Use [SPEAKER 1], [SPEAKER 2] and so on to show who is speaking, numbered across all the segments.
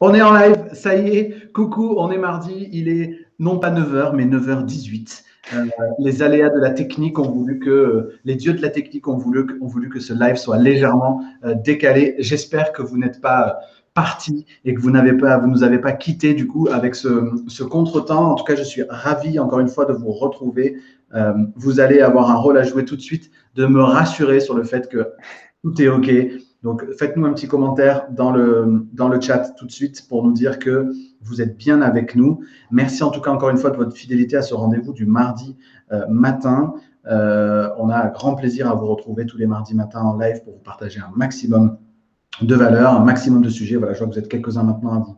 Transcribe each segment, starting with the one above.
[SPEAKER 1] On est en live, ça y est. Coucou, on est mardi. Il est non pas 9h, mais 9h18. Les aléas de la technique ont voulu que, les dieux de la technique ont voulu que ce live soit légèrement décalé. J'espère que vous n'êtes pas partis et que vous nous avez pas quitté du coup avec ce contretemps. En tout cas, je suis ravi encore une fois de vous retrouver. Vous allez avoir un rôle à jouer tout de suite, de me rassurer sur le fait que tout est OK. Donc, faites-nous un petit commentaire dans le chat tout de suite pour nous dire que vous êtes bien avec nous. Merci en tout cas encore une fois de votre fidélité à ce rendez-vous du mardi matin. On a un grand plaisir à vous retrouver tous les mardis matins en live pour vous partager un maximum de valeurs, un maximum de sujets. Voilà, je vois que vous êtes quelques-uns maintenant à vous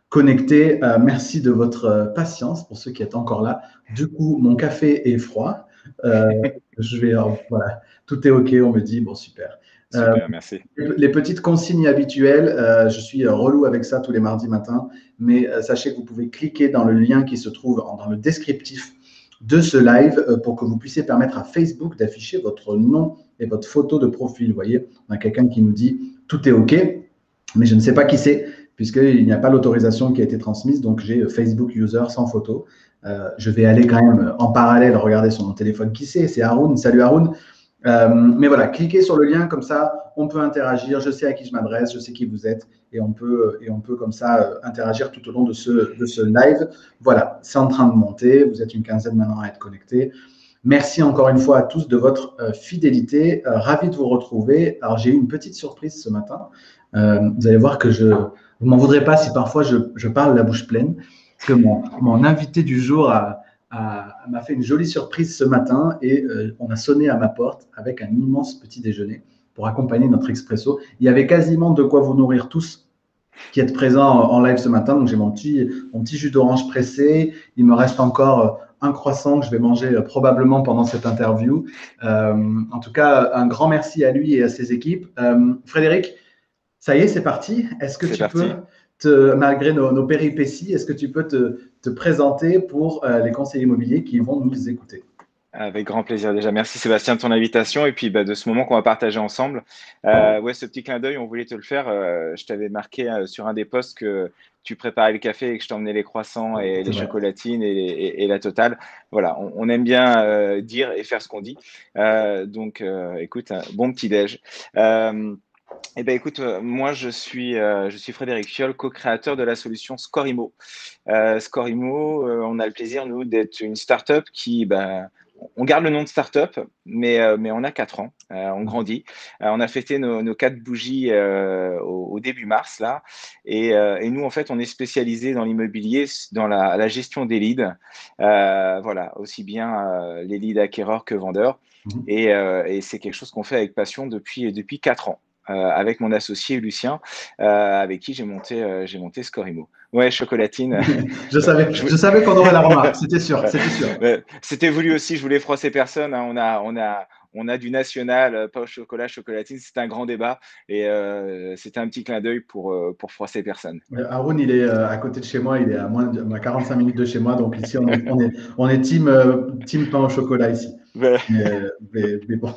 [SPEAKER 1] connecter. Merci de votre patience pour ceux qui êtes encore là. Du coup, mon café est froid. Voilà, tout est OK, on me dit. Bon, super.
[SPEAKER 2] Super, merci.
[SPEAKER 1] Les petites consignes habituelles, je suis relou avec ça tous les mardis matins, mais sachez que vous pouvez cliquer dans le lien qui se trouve dans le descriptif de ce live pour que vous puissiez permettre à Facebook d'afficher votre nom et votre photo de profil. Vous voyez, on a quelqu'un qui nous dit « tout est OK », mais je ne sais pas qui c'est, puisqu'il n'y a pas l'autorisation qui a été transmise, donc j'ai Facebook user sans photo. Je vais aller quand même en parallèle regarder sur mon téléphone qui c'est Haroun. Salut Haroun. Mais voilà, cliquez sur le lien, comme ça, on peut interagir. Je sais à qui je m'adresse, je sais qui vous êtes, et on peut comme ça interagir tout au long de ce live. Voilà, c'est en train de monter. Vous êtes une quinzaine maintenant à être connectés. Merci encore une fois à tous de votre fidélité. Ravi de vous retrouver. Alors, j'ai eu une petite surprise ce matin. Vous allez voir que vous ne m'en voudrez pas si parfois je parle la bouche pleine, parce que mon invité du jour m'a fait une jolie surprise ce matin et on a sonné à ma porte avec un immense petit déjeuner pour accompagner notre expresso. Il y avait quasiment de quoi vous nourrir tous qui êtes présents en live ce matin. Donc, j'ai mon petit jus d'orange pressé. Il me reste encore un croissant que je vais manger probablement pendant cette interview. En tout cas, un grand merci à lui et à ses équipes. Frédéric, ça y est, c'est parti. Est-ce que
[SPEAKER 2] C'est
[SPEAKER 1] tu
[SPEAKER 2] parti.
[SPEAKER 1] peux, malgré nos péripéties, est-ce que tu peux te présenter pour les conseillers immobiliers qui vont nous écouter?
[SPEAKER 2] Avec grand plaisir déjà. Merci Sébastien de ton invitation et puis de ce moment qu'on va partager ensemble. Ouais, ce petit clin d'œil, on voulait te le faire. Je t'avais marqué sur un des posts que tu préparais le café et que je t'emmenais les croissants et
[SPEAKER 1] C'est
[SPEAKER 2] les
[SPEAKER 1] vrai.
[SPEAKER 2] chocolatines et la totale. Voilà, on aime bien dire et faire ce qu'on dit. Donc, écoute, bon petit déj. Eh ben, écoute, moi, je suis Frédéric Fiol, co-créateur de la solution Scorimo. Scorimo, on a le plaisir, nous, d'être une start-up qui, on garde le nom de start-up, mais on a 4 ans, on grandit. On a fêté nos 4 bougies au début mars, là. Et nous, en fait, on est spécialisé dans l'immobilier, dans la gestion des leads. Voilà, aussi bien les leads acquéreurs que vendeurs.
[SPEAKER 1] Mhm.
[SPEAKER 2] Et c'est quelque chose qu'on fait avec passion depuis 4 ans. Avec mon associé Lucien, avec qui j'ai monté Scorimo. Ouais, chocolatine.
[SPEAKER 1] Je savais qu'on aurait la remarque, c'était sûr, c'était sûr.
[SPEAKER 2] C'était voulu aussi, je voulais froisser personne, hein. On a du national, pas au chocolat, chocolatine, c'est un grand débat. Et c'était un petit clin d'œil pour froisser personne.
[SPEAKER 1] Haroun, il est à côté de chez moi, il est à 45 minutes de chez moi, donc ici on est team pain au chocolat ici.
[SPEAKER 2] Ouais.
[SPEAKER 1] Mais bon.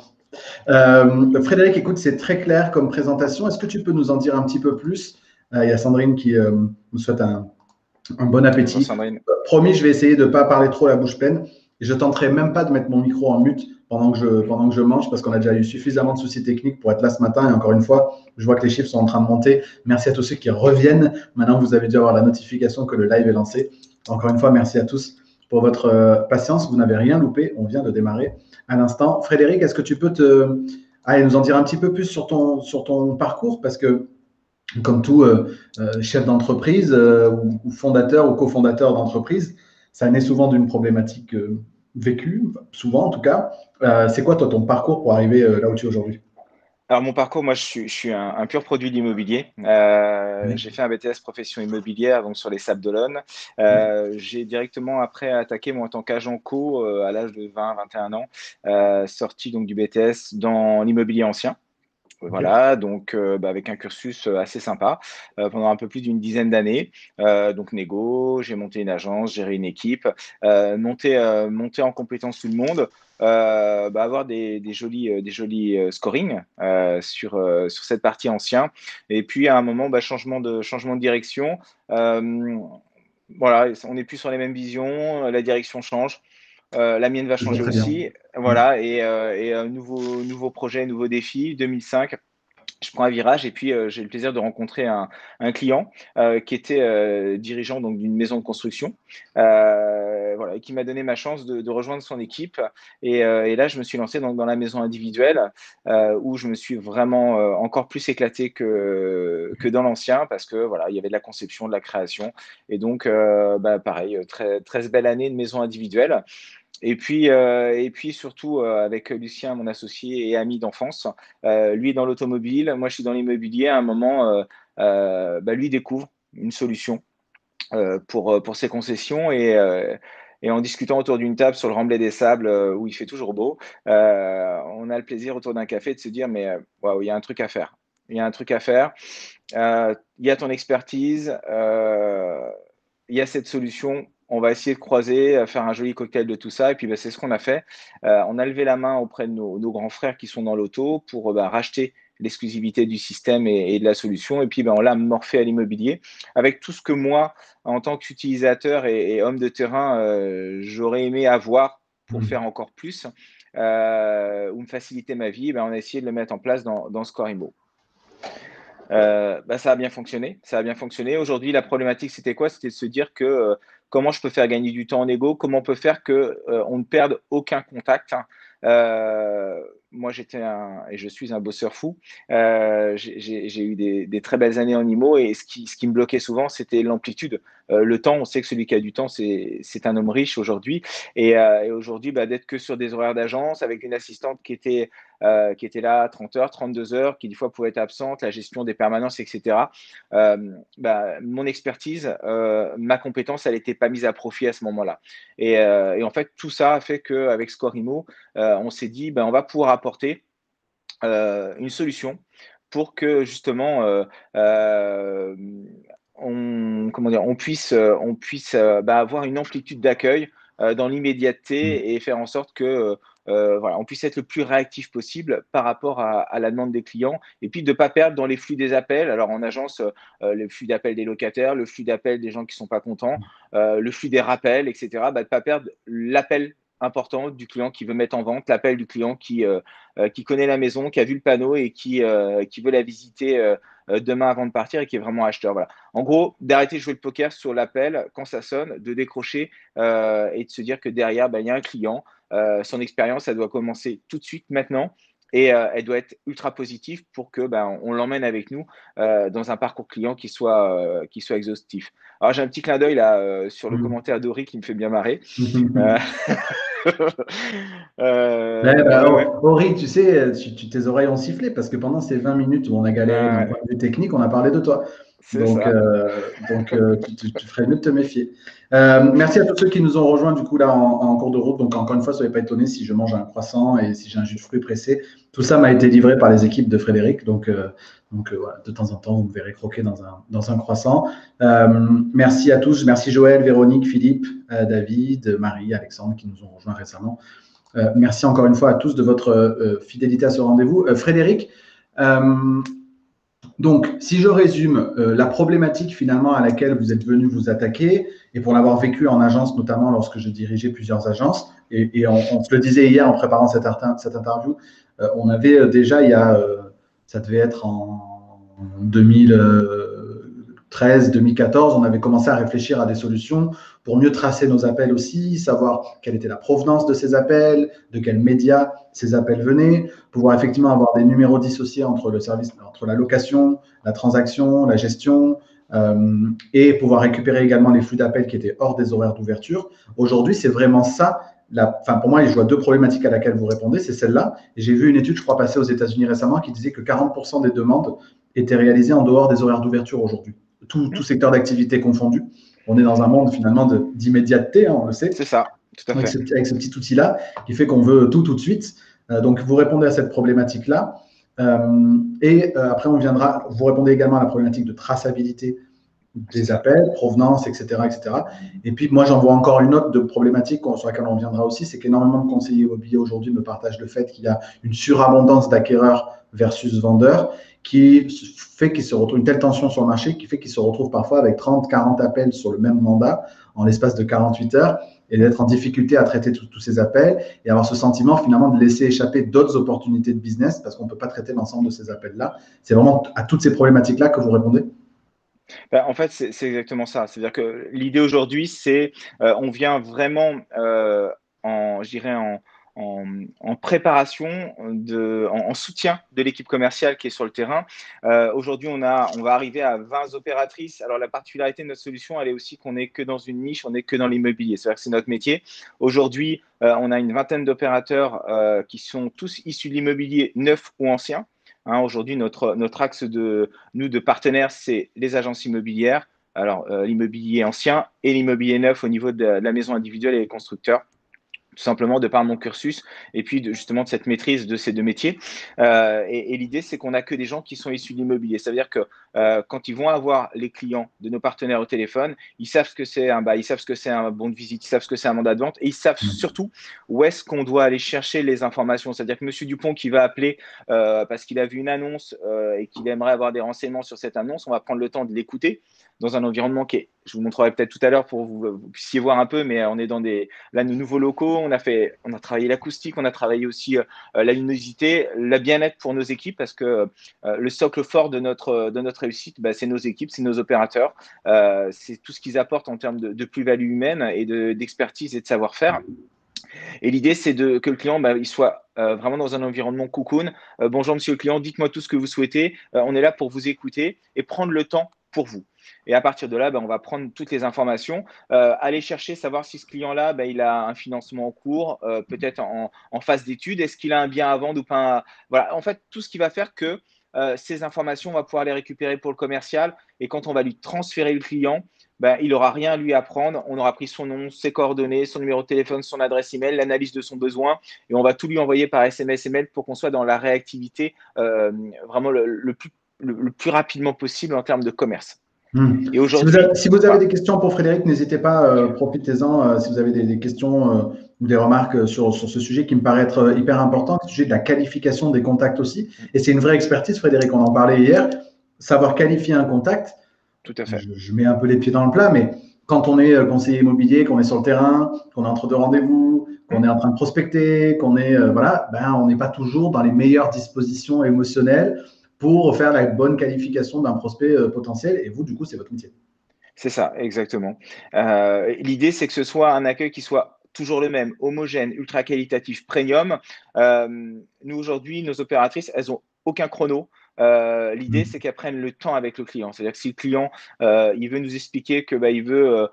[SPEAKER 1] Frédéric, écoute, c'est très clair comme présentation. Est-ce que tu peux nous en dire un petit peu plus? Il y a Sandrine qui nous souhaite un bon
[SPEAKER 2] Bonjour
[SPEAKER 1] appétit.
[SPEAKER 2] Sandrine.
[SPEAKER 1] Promis, je vais essayer de ne pas parler trop la bouche pleine. Et je tenterai même pas de mettre mon micro en mute pendant que je mange, parce qu'on a déjà eu suffisamment de soucis techniques pour être là ce matin. Et encore une fois, je vois que les chiffres sont en train de monter. Merci à tous ceux qui reviennent. Maintenant, vous avez dû avoir la notification que le live est lancé. Encore une fois, merci à tous pour votre patience. Vous n'avez rien loupé. On vient de démarrer à l'instant. Frédéric, est-ce que tu peux nous en dire un petit peu plus sur ton parcours? Parce que comme tout chef d'entreprise ou fondateur ou cofondateur d'entreprise, ça naît souvent d'une problématique vécue, souvent en tout cas. C'est quoi toi ton parcours pour arriver là où tu es aujourd'hui?
[SPEAKER 2] Alors mon parcours, moi je suis un pur produit de l'immobilier.
[SPEAKER 1] Oui.
[SPEAKER 2] J'ai fait un BTS profession immobilière donc sur les Sables d'Olonne. J'ai directement après attaqué moi en tant qu'agent co à l'âge de 20-21 ans, sorti donc du BTS dans l'immobilier ancien.
[SPEAKER 1] Ok.
[SPEAKER 2] Voilà, donc avec un cursus assez sympa pendant un peu plus d'une dizaine d'années. Donc négo, j'ai monté une agence, géré une équipe, monter en compétence tout le monde, avoir des jolis scoring sur cette partie ancien. Et puis à un moment, changement de direction. Euh, voilà, on n'est plus sur les mêmes visions, la direction change. La mienne va
[SPEAKER 1] Je vois
[SPEAKER 2] changer
[SPEAKER 1] très bien.
[SPEAKER 2] aussi.
[SPEAKER 1] Mm.
[SPEAKER 2] Voilà, et nouveau projet, nouveau défi, 2005. Je prends un virage et puis j'ai le plaisir de rencontrer un client qui était dirigeant donc d'une maison de construction, voilà, et qui m'a donné ma chance de rejoindre son équipe. Et là, je me suis lancé dans la maison individuelle où je me suis vraiment encore plus éclaté que dans l'ancien parce que voilà, il y avait de la conception, de la création. Et donc, pareil, très, très belle année de maison individuelle. Et puis surtout avec Lucien, mon associé et ami d'enfance, lui est dans l'automobile, moi je suis dans l'immobilier. À un moment, lui découvre une solution pour ses concessions et en discutant autour d'une table sur le Remblai des Sables où il fait toujours beau, on a le plaisir autour d'un café de se dire mais waouh, il y a un truc à faire. Il y a un truc à faire. Il y a ton expertise, il y a cette solution. On va essayer de croiser, faire un joli cocktail de tout ça. Et puis, c'est ce qu'on a fait. On a levé la main auprès de nos grands frères qui sont dans l'auto pour racheter l'exclusivité du système et de la solution. Et puis, on l'a morphé à l'immobilier avec tout ce que moi, en tant qu'utilisateur et homme de terrain, j'aurais aimé avoir pour faire
[SPEAKER 1] Mm.
[SPEAKER 2] encore plus ou me faciliter ma vie. On a essayé de le mettre en place dans Scorimo. Ça a bien fonctionné. Ça a bien fonctionné. Aujourd'hui, la problématique, c'était quoi? C'était de se dire que comment je peux faire gagner du temps en égo, comment on peut faire que on ne perde aucun contact. Moi, et je suis un bosseur fou. J'ai eu des très belles années en IMO et ce qui me bloquait souvent, c'était l'amplitude. Le temps, on sait que celui qui a du temps, c'est un homme riche aujourd'hui. Et aujourd'hui, d'être que sur des horaires d'agence avec une assistante qui était là à 30 heures, 32 heures, qui des fois pouvait être absente, la gestion des permanences, etc. Mon expertise, ma compétence, elle n'était pas mise à profit à ce moment-là. Et en fait, tout ça a fait qu'avec Scorimo, on s'est dit, on va pouvoir apporter une solution pour que justement on puisse avoir une amplitude d'accueil dans
[SPEAKER 1] Mm.
[SPEAKER 2] l'immédiateté et faire en sorte que voilà, on puisse être le plus réactif possible par rapport à la demande des clients et puis de ne pas perdre dans les flux des appels. Alors en agence, le flux d'appels des locataires, le flux d'appels des gens qui ne sont pas contents, le flux des rappels, etc. De ne pas perdre l'appel important du client qui veut mettre en vente, l'appel du client qui connaît la maison, qui a vu le panneau et qui veut la visiter demain avant de partir et qui est vraiment acheteur. Voilà. En gros, d'arrêter de jouer le poker sur l'appel quand ça sonne, de décrocher et de se dire que derrière, il y a un client. Son expérience, elle doit commencer tout de suite maintenant. Et elle doit être ultra positive pour que on l'emmène avec nous dans un parcours client qui soit exhaustif. Alors j'ai un petit clin d'œil là sur le
[SPEAKER 1] Mm.
[SPEAKER 2] commentaire d'Ori qui me fait bien marrer. Euh,
[SPEAKER 1] Mm. Ouais,
[SPEAKER 2] mais ouais, ouais.
[SPEAKER 1] Ori, tu sais, tes oreilles ont sifflé parce que pendant ces 20 minutes où on a galéré d'un point
[SPEAKER 2] Ouais,
[SPEAKER 1] de vue technique, on a parlé de toi.
[SPEAKER 2] c'est
[SPEAKER 1] Donc,
[SPEAKER 2] ça.
[SPEAKER 1] tu ferais mieux de te méfier. Merci à tous ceux qui nous ont rejoints du coup là en cours de route. Donc, encore une fois, soyez pas étonnés si je mange un croissant et si j'ai un jus de fruits pressé. Tout ça m'a été livré par les équipes de Frédéric. Voilà, de temps en temps, vous me verrez croquer dans un croissant. Merci à tous. Merci Joël, Véronique, Philippe, David, Marie, Alexandre qui nous ont rejoints récemment. Merci encore une fois à tous de votre fidélité à ce rendez-vous. Frédéric, euh, donc, si je résume, la problématique finalement à laquelle vous êtes venu vous attaquer, et pour l'avoir vécu en agence, notamment lorsque je dirigeais plusieurs agences, et on se le disait hier en préparant cette interview, on avait déjà, ça devait être en 2013, 2014, on avait commencé à réfléchir à des solutions pour mieux tracer nos appels aussi, savoir quelle était la provenance de ces appels, de quels médias ces appels venaient, pouvoir effectivement avoir des numéros dissociés entre le service, entre la location, la transaction, la gestion, et pouvoir récupérer également les flux d'appels qui étaient hors des horaires d'ouverture. Aujourd'hui, c'est vraiment ça. Pour moi, je vois deux problématiques à laquelle vous répondez, c'est celle-là. Et j'ai vu une étude, je crois, passer aux États-Unis récemment qui disait que 40% des demandes étaient réalisées en dehors des horaires d'ouverture aujourd'hui. Tout secteur d'activité confondu. On est dans un monde finalement d'immédiateté, on le sait,
[SPEAKER 2] C'est ça, tout à
[SPEAKER 1] avec
[SPEAKER 2] fait.
[SPEAKER 1] ce petit outil-là qui fait qu'on veut tout de suite. Donc, vous répondez à cette problématique-là. Après, vous répondez également à la problématique de traçabilité des appels, provenance, etc., etc. Et puis, moi, j'en vois encore une autre de problématique sur laquelle on reviendra aussi, c'est qu'énormément de conseillers immobiliers aujourd'hui me partagent le fait qu'il y a une surabondance d'acquéreurs versus vendeurs qui fait qu'ils se retrouvent une telle tension sur le marché qui fait qu'ils se retrouvent parfois avec 30, 40 appels sur le même mandat en l'espace de 48 heures et d'être en difficulté à traiter tous ces appels et avoir ce sentiment finalement de laisser échapper d'autres opportunités de business parce qu'on ne peut pas traiter l'ensemble de ces appels-là. C'est vraiment à toutes ces problématiques-là que vous répondez?
[SPEAKER 2] En fait, c'est exactement ça. C'est-à-dire que l'idée aujourd'hui, c'est on vient vraiment je dirais en préparation, en soutien de l'équipe commerciale qui est sur le terrain. Aujourd'hui, on va arriver à 20 opératrices. Alors, la particularité de notre solution, elle est aussi qu'on n'est que dans une niche, on n'est que dans l'immobilier. C'est-à-dire que c'est notre métier. Aujourd'hui, on a une vingtaine d'opérateurs qui sont tous issus de l'immobilier neuf ou ancien. Hein, aujourd'hui, notre axe de partenaires, c'est les agences immobilières, alors l'immobilier ancien et l'immobilier neuf au niveau de la maison individuelle et les constructeurs, tout simplement de par mon cursus et puis justement de cette maîtrise de ces deux métiers. Et l'idée, c'est qu'on n'a que des gens qui sont issus de l'immobilier. Ça veut dire que quand ils vont avoir les clients de nos partenaires au téléphone, ils savent ce que c'est un bail, ils savent ce que c'est un bon de visite, ils savent ce que c'est un mandat de vente et ils savent surtout où est-ce qu'on doit aller chercher les informations. C'est-à-dire que Monsieur Dupont qui va appeler parce qu'il a vu une annonce et qu'il aimerait avoir des renseignements sur cette annonce, on va prendre le temps de l'écouter dans un environnement qui est, je vous montrerai peut-être tout à l'heure pour que vous puissiez voir un peu, mais on est dans nos nouveaux locaux, on a travaillé l'acoustique, on a travaillé aussi la luminosité, le bien-être pour nos équipes, parce que le socle fort de notre réussite, c'est nos équipes, c'est nos opérateurs, c'est tout ce qu'ils apportent en termes de plus-value humaine et d'expertise et de savoir-faire. Et l'idée, c'est que le client, il soit vraiment dans un environnement cocoon. Bonjour, monsieur le client, dites-moi tout ce que vous souhaitez. On est là pour vous écouter et prendre le temps pour vous. Et à partir de là, on va prendre toutes les informations, aller chercher, savoir si ce client-là, il a un financement en cours, peut-être en phase d'étude. Est-ce qu'il a un bien à vendre ou pas? Voilà, en fait, tout ce qui va faire que ces informations, on va pouvoir les récupérer pour le commercial. Et quand on va lui transférer le client, il n'aura rien à lui apprendre. On aura pris son nom, ses coordonnées, son numéro de téléphone, son adresse email, l'analyse de son besoin et on va tout lui envoyer par SMS et mail pour qu'on soit dans la réactivité vraiment le plus rapidement possible en termes de commerce. Et aujourd'hui,
[SPEAKER 1] si vous avez des questions pour Frédéric, n'hésitez pas, profitez-en. Si vous avez des questions ou des remarques sur ce sujet qui me paraît être hyper important, le sujet de la qualification des contacts aussi. Et c'est une vraie expertise, Frédéric, on en parlait hier. Savoir qualifier un contact,
[SPEAKER 2] tout à fait.
[SPEAKER 1] Je mets un peu les pieds dans le plat, mais quand on est conseiller immobilier, qu'on est sur le terrain, qu'on est entre deux rendez-vous, qu'on est en train de prospecter, qu'on est on n'est pas toujours dans les meilleures dispositions émotionnelles pour faire la bonne qualification d'un prospect potentiel. Et vous, du coup, c'est votre métier.
[SPEAKER 2] C'est ça, exactement. L'idée, c'est que ce soit un accueil qui soit toujours le même, homogène, ultra qualitatif, premium. Nous, aujourd'hui, nos opératrices, elles n'ont aucun chrono. L'idée, c'est qu'elles prennent le temps avec le client. C'est-à-dire que si le client, il veut nous expliquer que il veut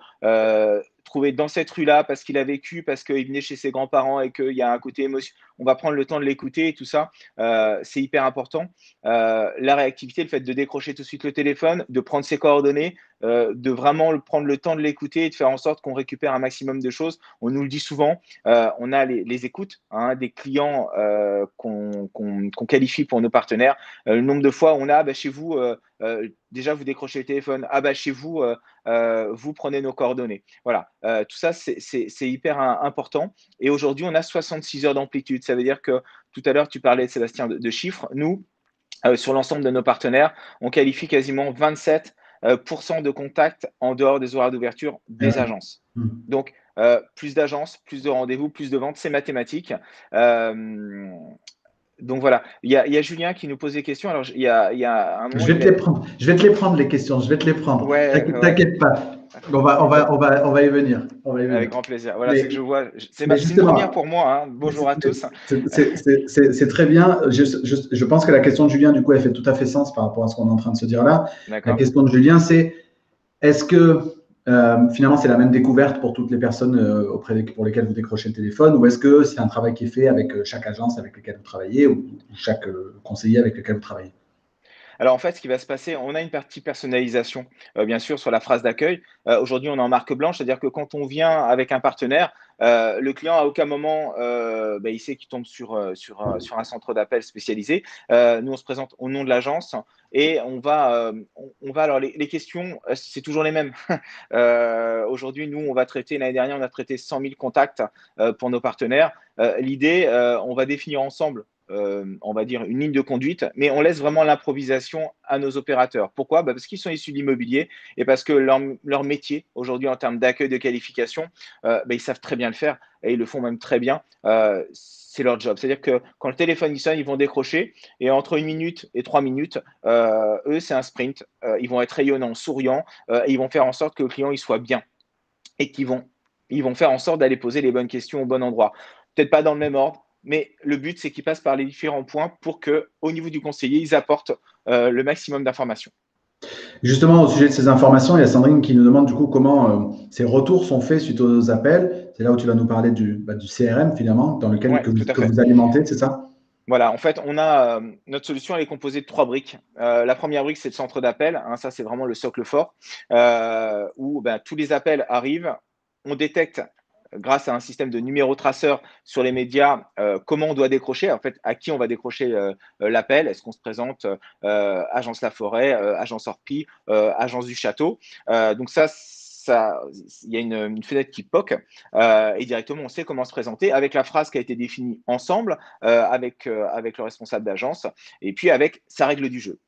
[SPEAKER 2] trouver dans cette rue-là parce qu'il a vécu, parce qu'il venait chez ses grands-parents et qu'il y a un côté émotion, on va prendre le temps de l'écouter et tout ça. C'est hyper important. La réactivité, le fait de décrocher tout de suite le téléphone, de prendre ses coordonnées, de vraiment prendre le temps de l'écouter et de faire en sorte qu'on récupère un maximum de choses. On nous le dit souvent, on a les écoutes des clients qu'on qualifie pour nos partenaires. Le nombre de fois où on a chez vous, déjà vous décrochez le téléphone, chez vous, vous prenez nos coordonnées. Voilà, tout ça c'est hyper important. Et aujourd'hui, on a 66 heures d'amplitude. Ça veut dire que tout à l'heure, tu parlais, Sébastien, de chiffres. Nous, sur l'ensemble de nos partenaires, on qualifie quasiment 27 de contacts en dehors des horaires d'ouverture des agences. Donc, plus d'agences, plus de rendez-vous, plus de ventes, c'est mathématique. Donc voilà, il y a Julien qui nous pose des questions. Alors, il y a un moment,
[SPEAKER 1] je vais te les prendre, les questions. Je vais te les prendre.
[SPEAKER 2] Ouais,
[SPEAKER 1] T'inquiète pas. On va y venir.
[SPEAKER 2] Avec grand plaisir. Voilà, c'est que je vois. C'est une première pour moi. Hein. Bonjour à tous.
[SPEAKER 1] C'est très bien. Je pense que la question de Julien, du coup, elle fait tout à fait sens par rapport à ce qu'on est en train de se dire là. La question de Julien, c'est est-ce que finalement c'est la même découverte pour toutes les personnes pour lesquelles vous décrochez le téléphone, ou est-ce que c'est un travail qui est fait avec chaque agence avec laquelle vous travaillez ou chaque conseiller avec lequel vous travaillez?
[SPEAKER 2] Alors en fait, ce qui va se passer, on a une partie personnalisation, bien sûr, sur la phrase d'accueil. Aujourd'hui, on est en marque blanche, c'est-à-dire que quand on vient avec un partenaire, le client à aucun moment, il sait qu'il tombe sur un centre d'appel spécialisé. Nous, on se présente au nom de l'agence et on va alors les questions, c'est toujours les mêmes. Aujourd'hui, nous, on va traiter, l'année dernière, on a traité 100 000 contacts pour nos partenaires. L'idée, on va définir ensemble on va dire, une ligne de conduite, mais on laisse vraiment l'improvisation à nos opérateurs. Pourquoi? Parce qu'ils sont issus de l'immobilier et parce que leur métier, aujourd'hui, en termes d'accueil de qualification, ils savent très bien le faire et ils le font même très bien. C'est leur job. C'est-à-dire que quand le téléphone sonne, ils vont décrocher et entre 1 minute et 3 minutes, eux, c'est un sprint. Ils vont être rayonnants, souriants et ils vont faire en sorte que le client il soit bien et ils vont faire en sorte d'aller poser les bonnes questions au bon endroit. Peut-être pas dans le même ordre, mais le but, c'est qu'ils passent par les différents points pour qu'au niveau du conseiller, ils apportent le maximum d'informations.
[SPEAKER 1] Justement, au sujet de ces informations, il y a Sandrine qui nous demande du coup comment ces retours sont faits suite aux appels. C'est là où tu vas nous parler du CRM finalement, dans lequel
[SPEAKER 2] Oui, tout à
[SPEAKER 1] que
[SPEAKER 2] fait.
[SPEAKER 1] vous alimentez, c'est ça?
[SPEAKER 2] Voilà, en fait, notre solution, elle est composée de 3 briques. La première brique, c'est le centre d'appel, hein, ça, c'est vraiment le socle fort, où tous les appels arrivent. On détecte, grâce à un système de numéro traceur sur les médias, comment on doit décrocher, en fait, à qui on va décrocher l'appel. Est-ce qu'on se présente agence La Forêt, agence Orpi, agence du Château. Donc il y a une fenêtre qui POC et directement on sait comment se présenter avec la phrase qui a été définie ensemble avec le responsable d'agence et puis avec sa règle du jeu.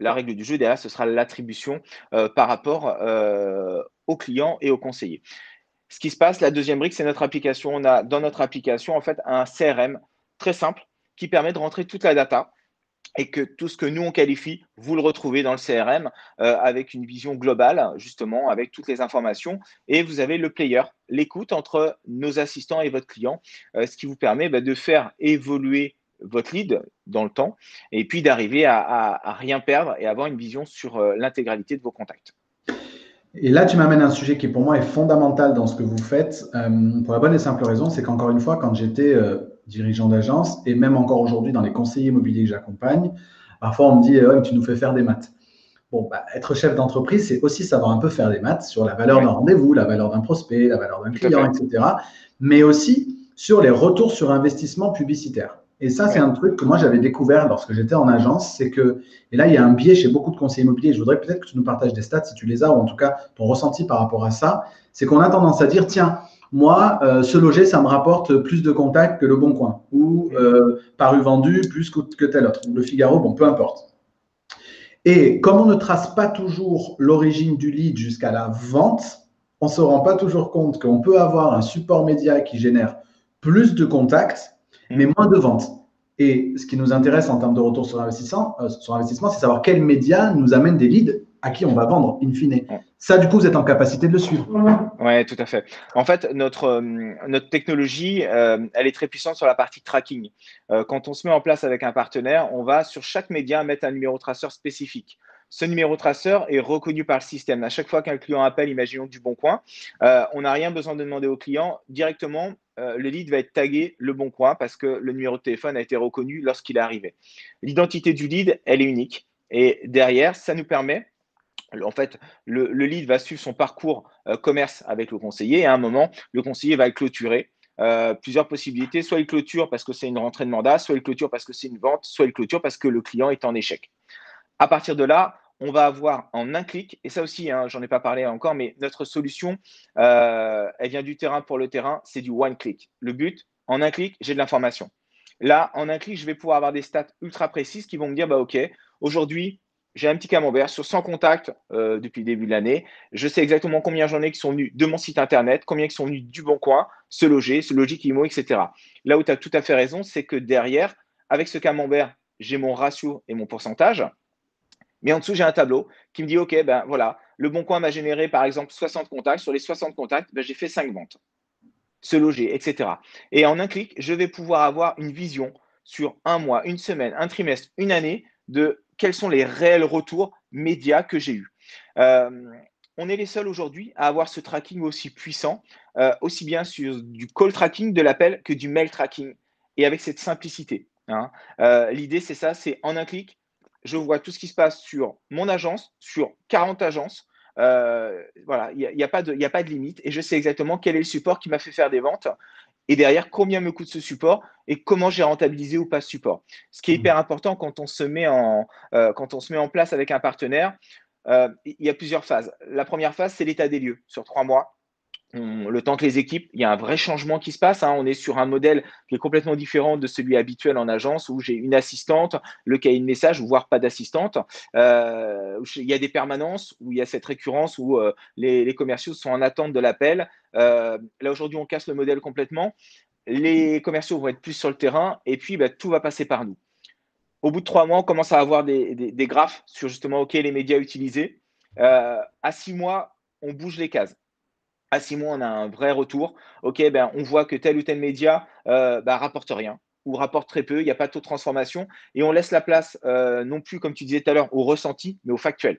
[SPEAKER 2] La règle du jeu, derrière, ce sera l'attribution par rapport au client et au conseiller. Ce qui se passe, la deuxième brique, c'est notre application. On a dans notre application, en fait, un CRM très simple qui permet de rentrer toute la data et que tout ce que nous, on qualifie, vous le retrouvez dans le CRM avec une vision globale, justement, avec toutes les informations. Et vous avez le player, l'écoute entre nos assistants et votre client, ce qui vous permet de faire évoluer votre lead dans le temps et puis d'arriver à rien perdre et avoir une vision sur l'intégralité de vos contacts.
[SPEAKER 1] Et là, tu m'amènes un sujet qui pour moi est fondamental dans ce que vous faites, pour la bonne et simple raison, c'est qu'encore une fois, quand j'étais dirigeant d'agence, et même encore aujourd'hui dans les conseillers immobiliers que j'accompagne, parfois on me dit ouais, tu nous fais faire des maths. Bon, être chef d'entreprise, c'est aussi savoir un peu faire des maths sur la valeur
[SPEAKER 2] Oui,
[SPEAKER 1] d'un rendez-vous, la valeur d'un prospect, la valeur d'un
[SPEAKER 2] tout à
[SPEAKER 1] client,
[SPEAKER 2] fait.
[SPEAKER 1] etc. Mais aussi sur les retours sur investissement publicitaire. Et ça, c'est
[SPEAKER 2] Oui.
[SPEAKER 1] un truc que moi, j'avais découvert lorsque j'étais en agence, c'est que, et là, il y a un biais chez beaucoup de conseillers immobiliers, je voudrais peut-être que tu nous partages des stats si tu les as, ou en tout cas ton ressenti par rapport à ça, c'est qu'on a tendance à dire, tiens, moi, se loger, ça me rapporte plus de contacts que le Bon Coin, ou Paru Vendu plus que tel autre, ou le Figaro, bon, peu importe. Et comme on ne trace pas toujours l'origine du lead jusqu'à la vente, on ne se rend pas toujours compte qu'on peut avoir un support média qui génère plus de contacts, mais moins de ventes. Et ce qui nous intéresse en termes de retour sur investissement, c'est savoir quels médias nous amènent des leads à qui on va vendre, in fine. Ça, du coup, vous êtes en capacité de le suivre.
[SPEAKER 2] Oui, tout à fait. En fait, notre technologie, elle est très puissante sur la partie tracking. Quand on se met en place avec un partenaire, on va sur chaque média mettre un numéro traceur spécifique. Ce numéro traceur est reconnu par le système. À chaque fois qu'un client appelle, imaginons du Bon Coin, on n'a rien besoin de demander au client. Directement, le lead va être tagué Le Bon Coin parce que le numéro de téléphone a été reconnu lorsqu'il est arrivé. L'identité du lead, elle est unique. Et derrière, ça nous permet en fait, le lead va suivre son parcours commerce avec le conseiller et à un moment, le conseiller va le clôturer. Plusieurs possibilités. Soit il clôture parce que c'est une rentrée de mandat, soit il clôture parce que c'est une vente, soit il clôture parce que le client est en échec. À partir de là, on va avoir en un clic, et ça aussi, hein, j'en ai pas parlé encore, mais notre solution, elle vient du terrain pour le terrain, c'est du one click. Le but, en un clic, j'ai de l'information. Là, en un clic, je vais pouvoir avoir des stats ultra précises qui vont me dire, OK, aujourd'hui, j'ai un petit camembert sur 100 contacts depuis le début de l'année. Je sais exactement combien j'en ai qui sont venus de mon site internet, combien qui sont venus du Bon Coin, se loger, ce Logic Imo, etc. Là où tu as tout à fait raison, c'est que derrière, avec ce camembert, j'ai mon ratio et mon pourcentage. Mais en dessous, j'ai un tableau qui me dit, OK, ben voilà, le Bon Coin m'a généré par exemple 60 contacts. Sur les 60 contacts, j'ai fait 5 ventes, se loger, etc. Et en un clic, je vais pouvoir avoir une vision sur un mois, une semaine, un trimestre, une année de quels sont les réels retours médias que j'ai eus. Euh, on est les seuls aujourd'hui à avoir ce tracking aussi puissant, aussi bien sur du call tracking de l'appel que du mail tracking, et avec cette simplicité. Hein. L'idée, c'est ça, c'est en un clic, je vois tout ce qui se passe sur mon agence, sur 40 agences. Voilà, il n'y a pas de limite et je sais exactement quel est le support qui m'a fait faire des ventes et derrière, combien me coûte ce support et comment j'ai rentabilisé ou pas ce support. Ce qui est hyper important quand on se met en place avec un partenaire, il y a plusieurs phases. La première phase, c'est l'état des lieux sur 3 mois. Le temps que les équipes, il y a un vrai changement qui se passe. Hein. On est sur un modèle qui est complètement différent de celui habituel en agence où j'ai une assistante, le cahier de message, voire pas d'assistante. Il y a des permanences où il y a cette récurrence où les commerciaux sont en attente de l'appel. Là, aujourd'hui, on casse le modèle complètement. Les commerciaux vont être plus sur le terrain et puis bah, tout va passer par nous. Au bout de 3 mois, on commence à avoir des graphes sur justement OK, les médias utilisés. À 6 mois, on bouge les cases. À 6 mois, on a un vrai retour. OK, ben, on voit que tel ou tel média rapporte rien ou rapporte très peu, il n'y a pas de taux de transformation et on laisse la place non plus, comme tu disais tout à l'heure, au ressenti, mais au factuel.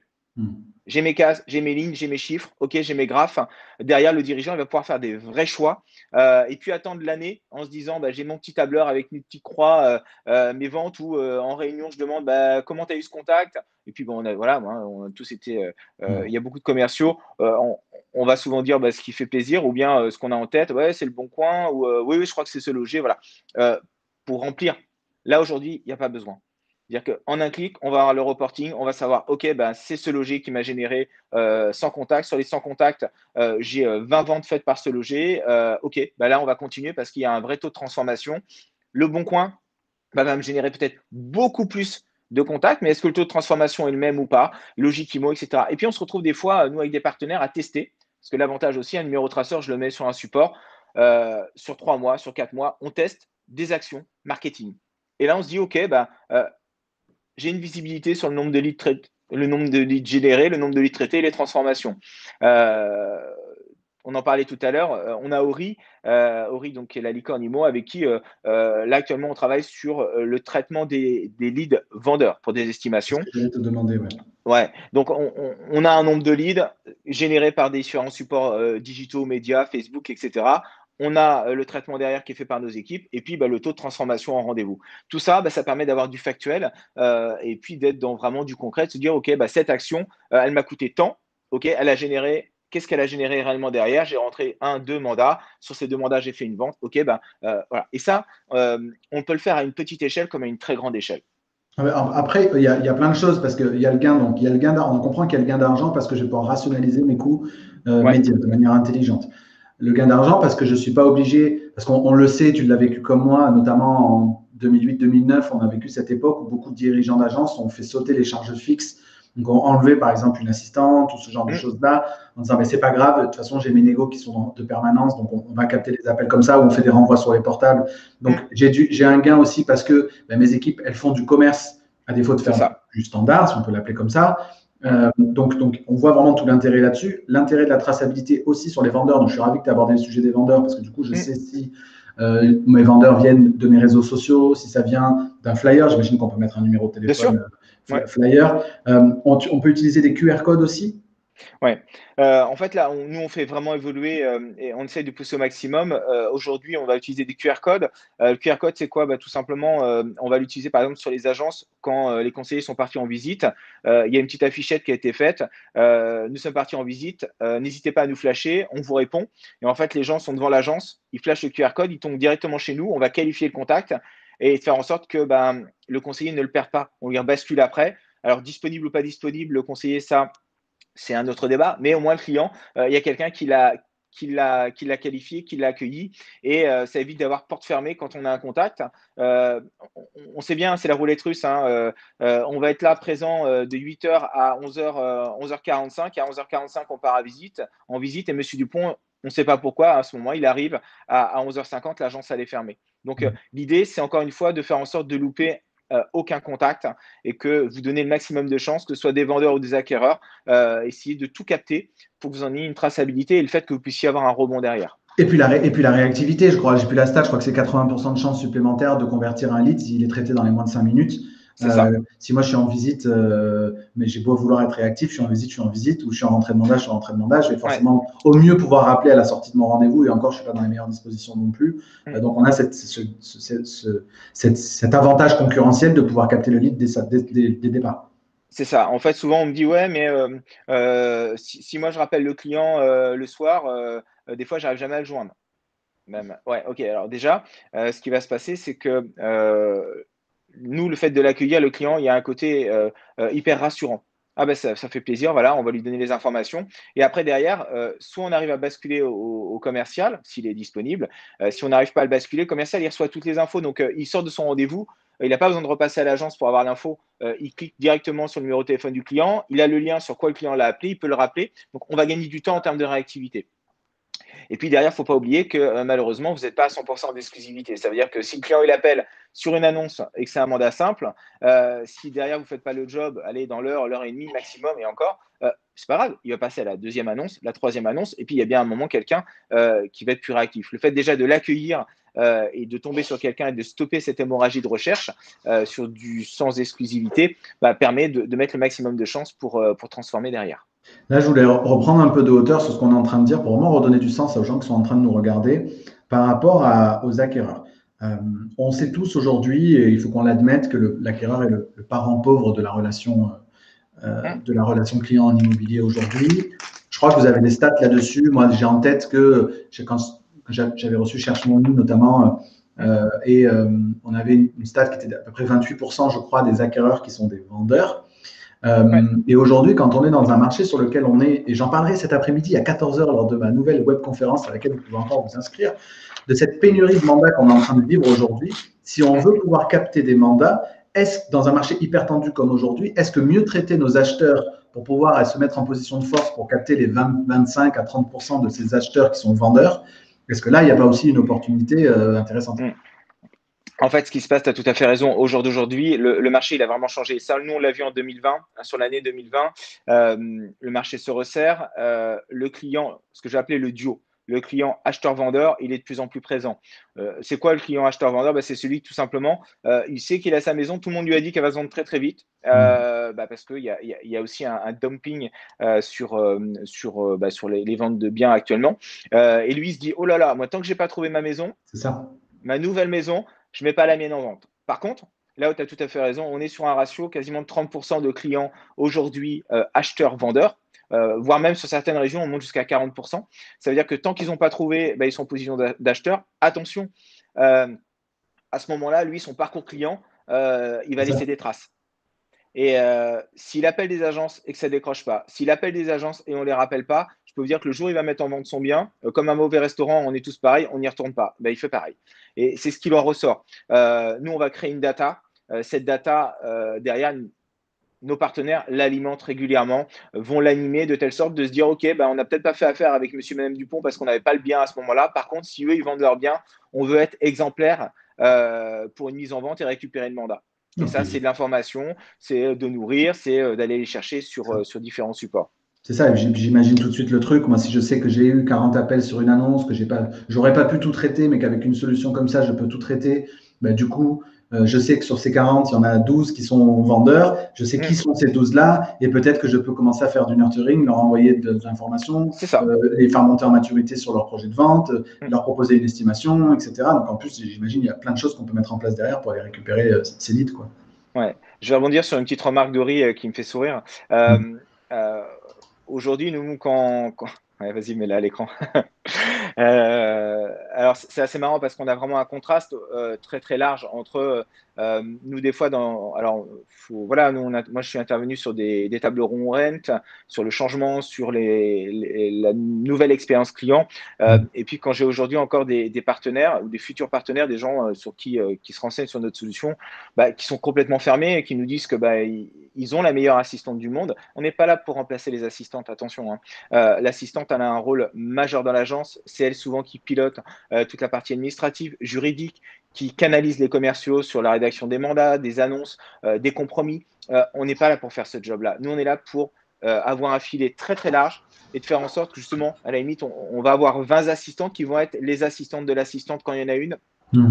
[SPEAKER 2] J'ai mes cases, j'ai mes lignes, j'ai mes chiffres, ok, j'ai mes graphes. Derrière, le dirigeant, il va pouvoir faire des vrais choix et puis attendre l'année en se disant bah, j'ai mon petit tableur avec une petite croix, mes ventes ou en réunion, je demande bah, comment tu as eu ce contact. Et puis bon, voilà, on a tous été. Il y a beaucoup de commerciaux. On va souvent dire bah, ce qui fait plaisir ou bien ce qu'on a en tête. Ouais, c'est le bon coin ou oui, oui, je crois que c'est ce loger. Voilà. Pour remplir. Là, aujourd'hui, il n'y a pas besoin. C'est-à-dire qu'en un clic, on va avoir le reporting, on va savoir, OK, ben, c'est ce loger qui m'a généré 100 contacts. Sur les 100 contacts, j'ai 20 ventes faites par ce loger. OK, ben là, on va continuer parce qu'il y a un vrai taux de transformation. Le bon coin va me générer peut-être beaucoup plus de contacts, mais est-ce que le taux de transformation est le même ou pas? Logique IMO, etc. Et puis, on se retrouve des fois, nous, avec des partenaires, à tester. Parce que l'avantage aussi, un numéro traceur, je le mets sur un support. Sur 3 mois, sur 4 mois, on teste des actions marketing. Et là, on se dit, OK, ben, j'ai une visibilité sur le nombre de leads le nombre de leads générés, le nombre de leads traités et les transformations. On en parlait tout à l'heure. On a Ori donc, qui est la licorne IMO, avec qui là actuellement on travaille sur le traitement des leads vendeurs pour des
[SPEAKER 1] C'est ce
[SPEAKER 2] estimations.
[SPEAKER 1] que j'allais te demander. Ouais.
[SPEAKER 2] Ouais, donc on a un nombre de leads générés par des différents supports digitaux, médias, Facebook, etc. On a le traitement derrière qui est fait par nos équipes et puis bah, le taux de transformation en rendez-vous. Tout ça, bah, ça permet d'avoir du factuel et puis d'être dans vraiment du concret, de se dire, OK, bah, cette action, elle m'a coûté tant, OK, elle a généré, qu'est-ce qu'elle a généré réellement derrière? J'ai rentré 2 mandats, sur ces 2 mandats, j'ai fait une vente, OK, bah, voilà. Et ça, on peut le faire à une petite échelle comme à une très grande échelle.
[SPEAKER 1] Après, il y a plein de choses parce qu'il y a le gain, donc il y a le gain on comprend qu'il y a le gain d'argent parce que je vais pouvoir rationaliser mes coûts
[SPEAKER 2] Ouais.
[SPEAKER 1] médias de manière intelligente. Le gain d'argent parce que je ne suis pas obligé, parce qu'on le sait, tu l'as vécu comme moi, notamment en 2008-2009, on a vécu cette époque où beaucoup de dirigeants d'agence ont fait sauter les charges fixes, donc ont enlevé par exemple une assistante ou ce genre de
[SPEAKER 2] Mmh.
[SPEAKER 1] choses-là, en disant mais c'est pas grave, de toute façon j'ai mes négos qui sont de permanence, donc on va capter les appels comme ça ou on fait des renvois sur les portables. Donc
[SPEAKER 2] Mmh.
[SPEAKER 1] j'ai un gain aussi parce que mes équipes, elles font du commerce à défaut de
[SPEAKER 2] C'est
[SPEAKER 1] faire
[SPEAKER 2] ça.
[SPEAKER 1] du standard, si on peut l'appeler comme ça.
[SPEAKER 2] Mmh.
[SPEAKER 1] Donc, on voit vraiment tout l'intérêt là-dessus. L'intérêt de la traçabilité aussi sur les vendeurs. Donc, je suis ravi que tu aies abordé le sujet des vendeurs parce que du coup, je
[SPEAKER 2] Mmh.
[SPEAKER 1] sais si mes vendeurs viennent de mes réseaux sociaux, si ça vient d'un flyer. J'imagine qu'on peut mettre un numéro de
[SPEAKER 2] Bien sûr.
[SPEAKER 1] téléphone
[SPEAKER 2] Ouais.
[SPEAKER 1] flyer. On peut utiliser des QR codes aussi.
[SPEAKER 2] Ouais. En fait, là, nous, on fait vraiment évoluer et on essaye de pousser au maximum. Aujourd'hui, on va utiliser des QR codes. Le QR code, c'est quoi? Bah, tout simplement, on va l'utiliser par exemple sur les agences quand les conseillers sont partis en visite. Il y a une petite affichette qui a été faite. Nous sommes partis en visite. N'hésitez pas à nous flasher. On vous répond. Et en fait, les gens sont devant l'agence. Ils flashent le QR code. Ils tombent directement chez nous. On va qualifier le contact et faire en sorte que ben, le conseiller ne le perde pas. On lui bascule après. Alors, disponible ou pas disponible, le conseiller, ça c'est un autre débat, mais au moins le client, il y a quelqu'un qui l'a qualifié, qui l'a accueilli, et ça évite d'avoir porte fermée quand on a un contact. On sait bien, c'est la roulette russe. Hein, on va être là présent de 8h à 11h, 11h45. À 11h45, on part en visite, et Monsieur Dupont, on ne sait pas pourquoi, à ce moment, il arrive à 11h50, l'agence elle est fermée. Donc l'idée, c'est encore une fois de faire en sorte de louper aucun contact et que vous donnez le maximum de chances, que ce soit des vendeurs ou des acquéreurs, essayez de tout capter pour que vous en ayez une traçabilité et le fait que vous puissiez avoir un rebond derrière.
[SPEAKER 1] Et puis la réactivité, je crois, j'ai plus la stat, je crois que c'est 80% de chances supplémentaires de convertir un lead s'il est traité dans les moins de 5 minutes.
[SPEAKER 2] C'est ça.
[SPEAKER 1] Si moi je suis en visite, mais j'ai beau vouloir être réactif, je suis en visite, ou je suis en rentrée de mandat, je suis en rentrée de mandat, je vais
[SPEAKER 2] Ouais.
[SPEAKER 1] forcément au mieux pouvoir rappeler à la sortie de mon rendez-vous, et encore je ne suis pas dans les meilleures dispositions non plus.
[SPEAKER 2] Mm.
[SPEAKER 1] Donc on a cet avantage concurrentiel de pouvoir capter le lead dès départ.
[SPEAKER 2] C'est ça. En fait, souvent, on me dit, ouais, mais si moi je rappelle le client le soir, des fois, j'arrive jamais à le joindre. Même. Ouais, ok. Alors déjà, ce qui va se passer, c'est que nous, le fait de l'accueillir, le client, il y a un côté hyper rassurant. Ah ben ça fait plaisir, voilà, on va lui donner les informations. Et après, derrière, soit on arrive à basculer au commercial, s'il est disponible. Si on n'arrive pas à le basculer, le commercial, il reçoit toutes les infos. Donc, il sort de son rendez-vous. Il n'a pas besoin de repasser à l'agence pour avoir l'info. Il clique directement sur le numéro de téléphone du client. Il a le lien sur quoi le client l'a appelé. Il peut le rappeler. Donc, on va gagner du temps en termes de réactivité. Et puis derrière, il ne faut pas oublier que malheureusement, vous n'êtes pas à 100% d'exclusivité. Ça veut dire que si le client il appelle sur une annonce et que c'est un mandat simple, si derrière vous ne faites pas le job, allez dans l'heure, l'heure et demie maximum et encore, c'est pas grave, il va passer à la deuxième annonce, la troisième annonce, et puis il y a bien un moment quelqu'un qui va être plus réactif. Le fait déjà de l'accueillir et de tomber sur quelqu'un et de stopper cette hémorragie de recherche sur du sans exclusivité permet de mettre le maximum de chances pour transformer derrière.
[SPEAKER 1] Là, je voulais reprendre un peu de hauteur sur ce qu'on est en train de dire pour vraiment redonner du sens aux gens qui sont en train de nous regarder par rapport aux acquéreurs. Euh, on sait tous aujourd'hui, et il faut qu'on l'admette, que l'acquéreur est le parent pauvre de la relation client en immobilier aujourd'hui. Je crois que vous avez des stats là-dessus. Moi, j'ai en tête que quand j'avais reçu Cherche Mon Lit notamment, on avait une stat qui était d'à peu près 28%, je crois, des acquéreurs qui sont des vendeurs.
[SPEAKER 2] Ouais.
[SPEAKER 1] Et aujourd'hui, quand on est dans un marché sur lequel on est, et j'en parlerai cet après-midi à 14 h lors de ma nouvelle webconférence à laquelle vous pouvez encore vous inscrire, de cette pénurie de mandats qu'on est en train de vivre aujourd'hui, si on veut pouvoir capter des mandats, est-ce dans un marché hyper tendu comme aujourd'hui, est-ce que mieux traiter nos acheteurs pour pouvoir se mettre en position de force pour capter les 25 à 30% de ces acheteurs qui sont vendeurs, est-ce que là, il n'y a pas aussi une opportunité intéressante?
[SPEAKER 2] En fait, ce qui se passe, tu as tout à fait raison. Au jour d'aujourd'hui, le marché, il a vraiment changé. Ça, nous, on l'a vu en 2020, sur l'année 2020. Le marché se resserre. Le client, ce que j'ai appelé le duo, le client acheteur-vendeur, il est de plus en plus présent. C'est quoi le client acheteur-vendeur? C'est celui qui, tout simplement, il sait qu'il a sa maison. Tout le monde lui a dit qu'elle va se vendre très, très vite. Parce qu'il y a aussi un dumping sur les ventes de biens actuellement. Et lui, il se dit, oh là là, moi, tant que je n'ai pas trouvé ma maison,
[SPEAKER 1] C'est ça.
[SPEAKER 2] ma nouvelle maison, je ne mets pas la mienne en vente. Par contre, là où tu as tout à fait raison, on est sur un ratio quasiment de 30% de clients aujourd'hui acheteurs-vendeurs, voire même sur certaines régions, on monte jusqu'à 40%. Ça veut dire que tant qu'ils n'ont pas trouvé, ils sont en position d'acheteur. Attention, à ce moment-là, lui, son parcours client, il va laisser des traces. Et s'il appelle des agences et que ça ne décroche pas, s'il appelle des agences et on ne les rappelle pas, je peux vous dire que le jour où il va mettre en vente son bien, comme un mauvais restaurant, on est tous pareils, on n'y retourne pas. Il fait pareil. Et c'est ce qui en ressort. Nous, on va créer une data. Cette data, derrière, nos partenaires l'alimentent régulièrement, vont l'animer de telle sorte de se dire, OK, on n'a peut-être pas fait affaire avec monsieur et madame Dupont parce qu'on n'avait pas le bien à ce moment-là. Par contre, si eux, ils vendent leur bien, on veut être exemplaire pour une mise en vente et récupérer le mandat. Et ça, c'est de l'information, c'est de nourrir, c'est d'aller les chercher sur différents supports.
[SPEAKER 1] C'est ça, j'imagine tout de suite le truc. Moi, si je sais que j'ai eu 40 appels sur une annonce, que j'aurais pas pu tout traiter, mais qu'avec une solution comme ça, je peux tout traiter, du coup, je sais que sur ces 40, il y en a 12 qui sont vendeurs. Je sais qui sont ces 12-là, et peut-être que je peux commencer à faire du nurturing, leur envoyer de l'information,
[SPEAKER 2] C'est ça.
[SPEAKER 1] les faire monter en maturité sur leur projet de vente, leur proposer une estimation, etc. Donc, en plus, j'imagine, il y a plein de choses qu'on peut mettre en place derrière pour aller récupérer ces leads, quoi.
[SPEAKER 2] Ouais. Je vais rebondir sur une petite remarque d'Ori qui me fait sourire. Aujourd'hui, nous, Ouais, vas-y, mets-la à l'écran. Alors, c'est assez marrant parce qu'on a vraiment un contraste très, très large entre nous, des fois, voilà, moi, je suis intervenu sur des tables rondes rent, sur le changement, sur la nouvelle expérience client. Et puis, quand j'ai aujourd'hui encore des partenaires ou des futurs partenaires, des gens qui se renseignent sur notre solution, qui sont complètement fermés et qui nous disent que ils ont la meilleure assistante du monde. On n'est pas là pour remplacer les assistantes, attention, hein. L'assistante, elle a un rôle majeur dans l'agence. C'est elle souvent qui pilote toute la partie administrative, juridique, qui canalise les commerciaux sur la rédaction des mandats, des annonces, des compromis. On n'est pas là pour faire ce job-là. Nous, on est là pour avoir un filet très, très large et de faire en sorte que justement, à la limite, on va avoir 20 assistantes qui vont être les assistantes de l'assistante quand il y en a une.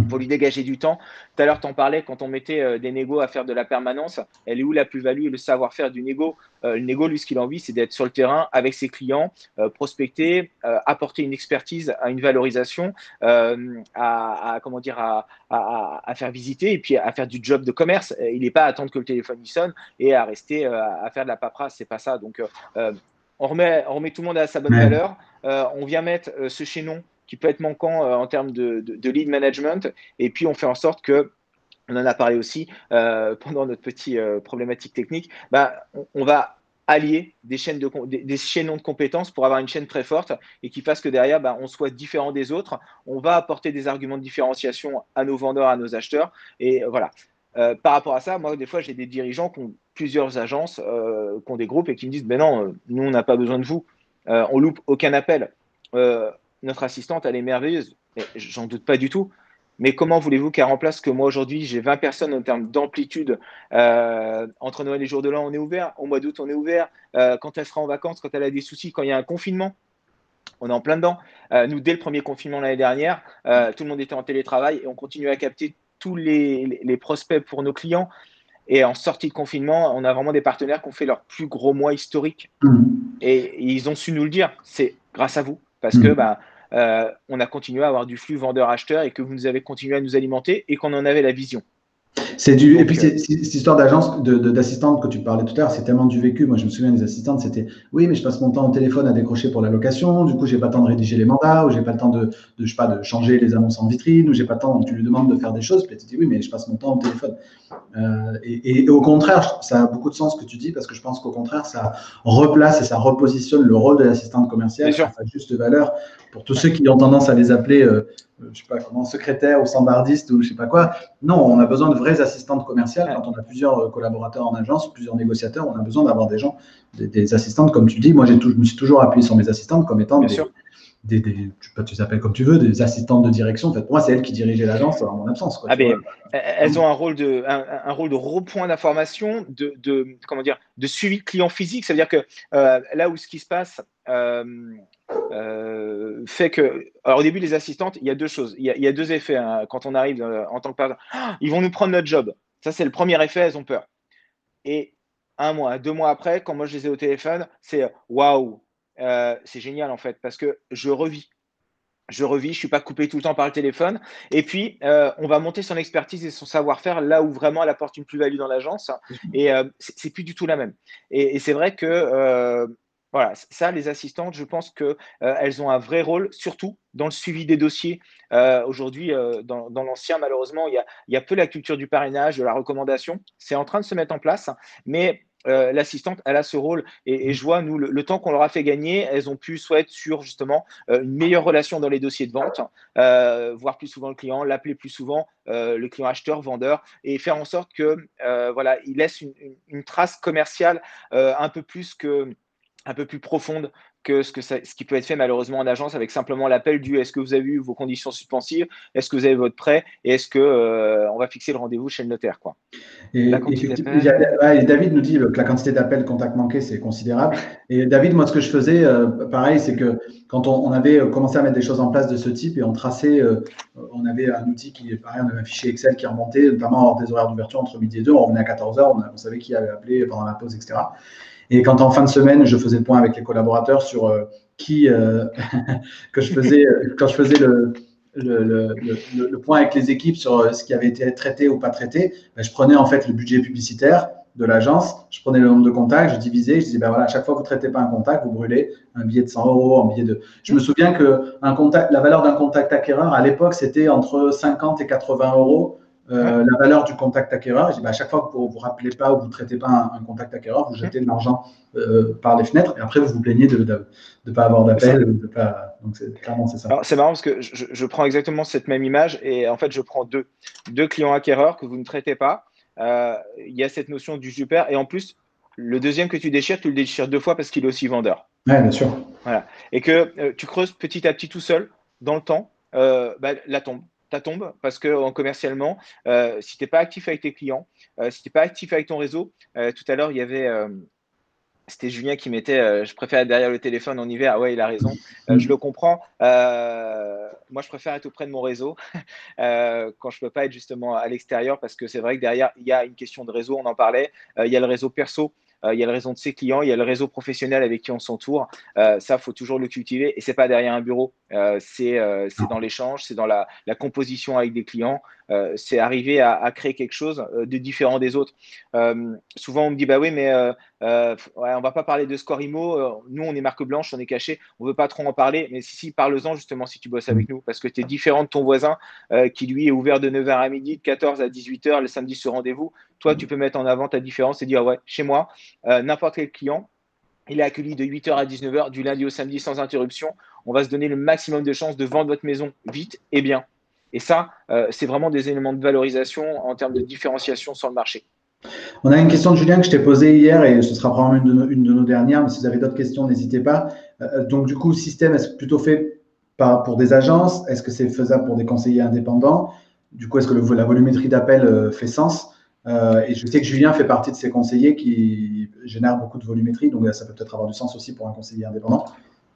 [SPEAKER 2] Pour lui dégager du temps. Tout à l'heure, tu en parlais, quand on mettait des négos à faire de la permanence, elle est où la plus-value et le savoir-faire du négo? Le négo, lui, ce qu'il a envie, c'est d'être sur le terrain avec ses clients, prospecter, apporter une expertise, à une valorisation, comment dire, à faire visiter et puis à faire du job de commerce. Il n'est pas à attendre que le téléphone y sonne et à rester à faire de la paperasse, c'est pas ça. Donc, on remet tout le monde à sa bonne
[SPEAKER 1] Ouais.
[SPEAKER 2] valeur. On vient mettre ce chaînon qui peut être manquant en termes de lead management. Et puis, on fait en sorte que, on en a parlé aussi pendant notre petite problématique technique, bah, on va allier des chaînons de compétences pour avoir une chaîne très forte et qui fasse que derrière, bah, on soit différent des autres. On va apporter des arguments de différenciation à nos vendeurs, à nos acheteurs. Et voilà. Par rapport à ça, moi, des fois, j'ai des dirigeants qui ont plusieurs agences, qui ont des groupes et qui me disent, ben non, nous, on n'a pas besoin de vous. On loupe aucun appel. Notre assistante, elle est merveilleuse. J'en doute pas du tout. Mais comment voulez-vous qu'elle remplace que moi aujourd'hui, j'ai 20 personnes en termes d'amplitude. Entre Noël et jour de l'an, on est ouvert. Au mois d'août, on est ouvert. Quand elle sera en vacances, quand elle a des soucis, quand il y a un confinement, on est en plein dedans. Nous, dès le premier confinement l'année dernière, tout le monde était en télétravail et on continue à capter tous les prospects pour nos clients. Et en sortie de confinement, on a vraiment des partenaires qui ont fait leur plus gros mois historique. Et ils ont su nous le dire. C'est grâce à vous. Parce que bah, on a continué à avoir du flux vendeur-acheteur et que vous nous avez continué à nous alimenter et qu'on en avait la vision.
[SPEAKER 1] Et puis
[SPEAKER 2] Donc,
[SPEAKER 1] cette histoire d'agence, d'assistante que tu parlais tout à l'heure, c'est tellement du vécu. Moi, je me souviens des assistantes, c'était oui, mais je passe mon temps au téléphone à décrocher pour la location. Du coup, j'ai pas le temps de rédiger les mandats, ou j'ai pas le temps je sais pas, de changer les annonces en vitrine, ou j'ai pas le temps. Tu lui demandes de faire des choses, puis tu dis oui, mais je passe mon temps au téléphone. Et au contraire, ça a beaucoup de sens ce que tu dis, parce que je pense qu'au contraire, ça replace et ça repositionne le rôle de l'assistante
[SPEAKER 2] bien
[SPEAKER 1] commerciale
[SPEAKER 2] sûr.
[SPEAKER 1] à sa juste valeur. Pour tous
[SPEAKER 2] Ouais.
[SPEAKER 1] ceux qui ont tendance à les appeler, je sais pas comment, secrétaire ou standardiste ou je sais pas quoi, non, on a besoin de vraies assistantes commerciales.
[SPEAKER 2] Ouais.
[SPEAKER 1] Quand on a plusieurs collaborateurs en agence, plusieurs négociateurs, on a besoin d'avoir des gens, des assistantes, comme tu dis. Moi, je me suis toujours appuyé sur mes assistantes comme étant
[SPEAKER 2] Bien sûr.
[SPEAKER 1] tu t'appelles comme tu veux, des assistantes de direction. En fait, pour moi, c'est elles qui dirigeaient l'agence en mon absence, quoi,
[SPEAKER 2] Ah
[SPEAKER 1] tu vois.
[SPEAKER 2] ben, elles ont un rôle de repoint d'information, comment dire, de suivi de client physique. C'est-à-dire que là où ce qui se passe fait que. Alors, au début, les assistantes, il y a deux choses. Il y a deux effets hein, quand on arrive en tant que personne. Ah, ils vont nous prendre notre job. Ça, c'est le premier effet, elles ont peur. Et un mois, 2 mois après, quand moi je les ai au téléphone, c'est waouh, c'est génial en fait, parce que je suis pas coupé tout le temps par le téléphone. Et puis, on va monter son expertise et son savoir-faire là où vraiment elle apporte une plus-value dans l'agence. Et c'est plus du tout la même. Et c'est vrai que voilà, ça, les assistantes, je pense que elles ont un vrai rôle, surtout dans le suivi des dossiers. Aujourd'hui, dans l'ancien, malheureusement, il y a peu la culture du parrainage, de la recommandation. C'est en train de se mettre en place, mais l'assistante, elle a ce rôle. Et je vois, nous, le temps qu'on leur a fait gagner, elles ont pu soit être sur justement une meilleure relation dans les dossiers de vente, voir plus souvent le client, l'appeler plus souvent, le client acheteur, vendeur, et faire en sorte que voilà, il laisse une trace commerciale un peu plus profonde que ce qui peut être fait malheureusement en agence avec simplement l'appel du est-ce que vous avez eu vos conditions suspensives, est-ce que vous avez votre prêt et est-ce que on va fixer le rendez-vous chez le notaire quoi. La
[SPEAKER 1] Et
[SPEAKER 2] quantité
[SPEAKER 1] effectivement,
[SPEAKER 2] d'appels.
[SPEAKER 1] et David nous dit que la quantité d'appels contacts manqués, c'est considérable. Et David, moi, ce que je faisais, pareil, c'est que quand on avait commencé à mettre des choses en place de ce type et on traçait, on avait un outil qui, pareil, on avait un fichier Excel qui remontait, notamment hors des horaires d'ouverture entre midi et 2, on revenait à 14 heures, on savait qui avait appelé pendant la pause, etc. Et quand en fin de semaine, je faisais le point avec les collaborateurs sur qui, que je faisais, quand je faisais le point avec les équipes sur ce qui avait été traité ou pas traité, ben, je prenais en fait le budget publicitaire de l'agence, je prenais le nombre de contacts, je divisais, je disais, ben voilà, à chaque fois que vous ne traitez pas un contact, vous brûlez un billet de 100 euros, un billet de. Je me souviens que la valeur d'un contact acquéreur, à l'époque, c'était entre 50 et 80 euros.
[SPEAKER 2] Ouais.
[SPEAKER 1] La valeur du contact acquéreur, je dis, ben, à chaque fois que vous ne rappelez pas ou vous ne traitez pas un contact acquéreur, vous jetez de l'argent par les fenêtres et après vous vous plaignez de ne pas avoir
[SPEAKER 2] C'est ça.
[SPEAKER 1] d'appel. Donc, clairement, c'est ça.
[SPEAKER 2] Alors, c'est marrant parce que je prends exactement cette même image et en fait, je prends deux clients acquéreurs que vous ne traitez pas. Il y a cette notion du super et en plus, le deuxième que tu le déchires deux fois parce qu'il est aussi vendeur.
[SPEAKER 1] Oui, bien sûr.
[SPEAKER 2] Voilà. Et que tu creuses petit à petit tout seul dans le temps, bah, ta tombe, parce que commercialement, si tu n'es pas actif avec tes clients, si tu n'es pas actif avec ton réseau, tout à l'heure, il y avait C'était Julien qui mettait je préfère être derrière le téléphone en hiver. Ah ouais, il a raison. Je
[SPEAKER 1] Mm.
[SPEAKER 2] le comprends. Moi, je préfère être auprès de mon réseau quand je peux pas être justement à l'extérieur parce que c'est vrai que derrière, il y a une question de réseau, on en parlait. Il y a le réseau perso, il y a le réseau de ses clients, il y a le réseau professionnel avec qui on s'entoure. Ça, faut toujours le cultiver et c'est pas derrière un bureau. C'est dans l'échange, c'est dans la composition avec des clients. C'est arriver à créer quelque chose de différent des autres. Souvent, on me dit bah oui, mais ouais, on va pas parler de score IMO. Nous, on est marque blanche, on est caché. On veut pas trop en parler. Mais si, parle-en justement si tu bosses avec nous. Parce que tu es différent de ton voisin qui, lui, est ouvert de 9h à midi, de 14 à 18h, le samedi sur rendez-vous. Toi, tu peux mettre en avant ta différence et dire, ouais, chez moi, n'importe quel client, il est accueilli de 8h à 19h, du lundi au samedi, sans interruption. On va se donner le maximum de chances de vendre votre maison vite et bien. Et ça, c'est vraiment des éléments de valorisation en termes de différenciation sur le marché.
[SPEAKER 1] On a une question de Julien que je t'ai posée hier et ce sera probablement une de nos dernières, mais si vous avez d'autres questions, n'hésitez pas. Donc, du coup, le système, est-ce plutôt fait pour des agences? Est-ce que c'est faisable pour des conseillers indépendants? Du coup, est-ce que la volumétrie d'appel fait sens? Et je sais que Julien fait partie de ces conseillers qui génèrent beaucoup de volumétrie, donc ça peut peut-être avoir du sens aussi pour un conseiller indépendant.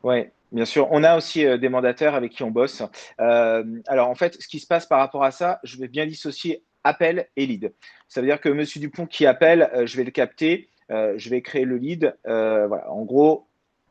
[SPEAKER 2] Oui, bien sûr. On a aussi des mandataires avec qui on bosse. Alors, en fait, ce qui se passe par rapport à ça, je vais bien dissocier appel et lead. Ça veut dire que Monsieur Dupont qui appelle, je vais le capter, je vais créer le lead. Voilà. En gros,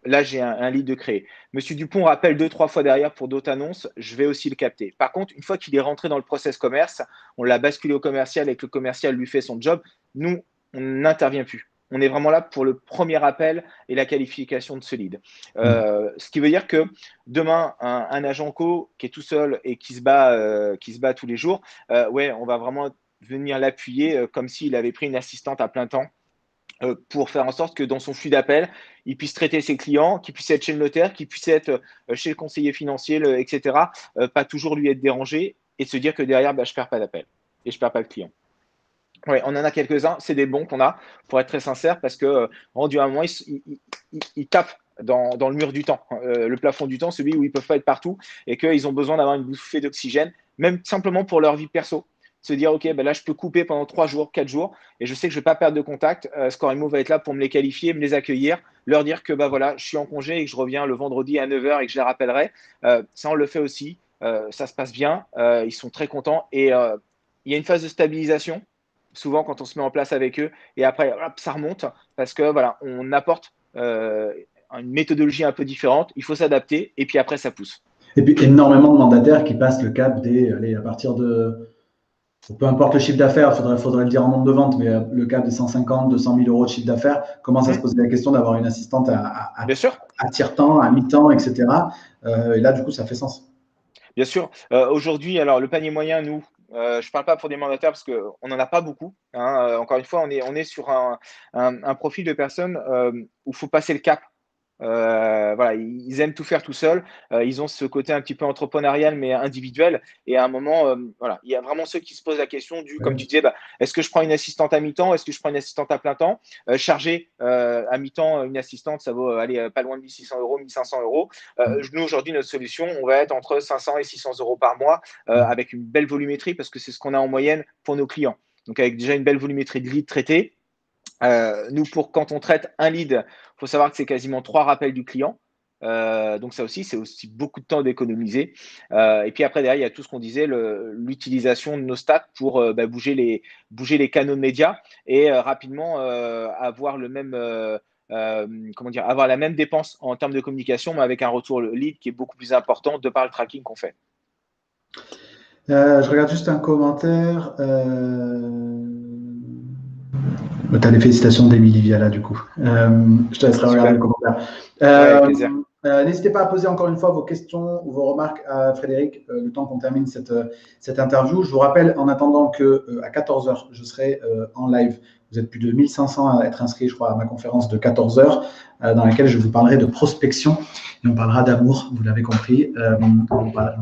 [SPEAKER 2] là, j'ai un lead de créer. Monsieur Dupont rappelle 2, 3 fois derrière pour d'autres annonces, je vais aussi le capter. Par contre, une fois qu'il est rentré dans le process commerce, on l'a basculé au commercial et que le commercial lui fait son job, nous, on n'intervient plus. On est vraiment là pour le premier appel et la qualification de ce lead. Ce qui veut dire que demain, un agent co qui est tout seul et qui se bat tous les jours, ouais, on va vraiment venir l'appuyer comme s'il avait pris une assistante à plein temps pour faire en sorte que dans son flux d'appel, il puisse traiter ses clients, qu'il puisse être chez le notaire, qu'il puisse être chez le conseiller financier, etc. Pas toujours lui être dérangé et se dire que derrière, bah, je ne perds pas d'appel et je ne perds pas de client. Ouais, on en a quelques-uns, c'est des bons qu'on a, pour être très sincère, parce que rendu à un moment, ils tapent dans le mur du temps, le plafond du temps, celui où ils ne peuvent pas être partout et qu'ils ont besoin d'avoir une bouffée d'oxygène, même simplement pour leur vie perso. Se dire, OK, ben là, je peux couper pendant 3 jours, 4 jours, et je sais que je ne vais pas perdre de contact. Scorimo va être là pour me les qualifier, me les accueillir, leur dire que bah, voilà, je suis en congé et que je reviens le vendredi à 9h et que je les rappellerai. Ça, on le fait aussi. Ça se passe bien. Ils sont très contents. Et il y a une phase de stabilisation souvent quand on se met en place avec eux. Et après, hop, ça remonte parce que voilà, on apporte une méthodologie un peu différente. Il faut s'adapter et puis après, ça pousse.
[SPEAKER 1] Et puis, énormément de mandataires qui passent le cap allez, à partir de, peu importe le chiffre d'affaires, faudrait le dire en nombre de ventes, mais le cap de 150, 200 000 euros de chiffre d'affaires commence à se poser la question d'avoir une assistante
[SPEAKER 2] Bien sûr.
[SPEAKER 1] à tiers-temps, à mi-temps, etc. Et là, du coup, ça fait sens.
[SPEAKER 2] Bien sûr. Aujourd'hui, alors le panier moyen, nous, je ne parle pas pour des mandataires parce qu'on n'en a pas beaucoup. Hein. Encore une fois, on est sur un profil de personnes où il faut passer le cap. Voilà, ils aiment tout faire tout seuls. Ils ont ce côté un petit peu entrepreneurial mais individuel. Et à un moment, voilà, il y a vraiment ceux qui se posent la question du, comme tu disais, bah, est-ce que je prends une assistante à mi-temps, est-ce que je prends une assistante à plein temps, chargé à mi-temps, une assistante, ça vaut aller pas loin de 1600 euros, 1500 euros. Nous aujourd'hui, notre solution, on va être entre 500 et 600 euros par mois avec une belle volumétrie parce que c'est ce qu'on a en moyenne pour nos clients. Donc avec déjà une belle volumétrie de leads traités. Nous, quand on traite un lead, il faut savoir que c'est quasiment 3 rappels du client. Donc ça aussi, c'est aussi beaucoup de temps d'économiser. Et puis après, derrière, il y a tout ce qu'on disait, l'utilisation de nos stats pour bouger les canaux de médias et rapidement avoir le même, avoir la même dépense en termes de communication, mais avec un retour lead qui est beaucoup plus important de par le tracking qu'on fait.
[SPEAKER 1] Je regarde juste un commentaire. Tu as les félicitations d'Emilie Viala, du coup. Je te laisserai regarder le commentaire.
[SPEAKER 2] Avec plaisir.
[SPEAKER 1] N'hésitez pas à poser encore une fois vos questions ou vos remarques à Frédéric le temps qu'on termine cette interview. Je vous rappelle en attendant qu'à 14h, je serai en live. Vous êtes plus de 1500 à être inscrits, je crois, à ma conférence de 14h, dans laquelle je vous parlerai de prospection et on parlera d'amour, vous l'avez compris.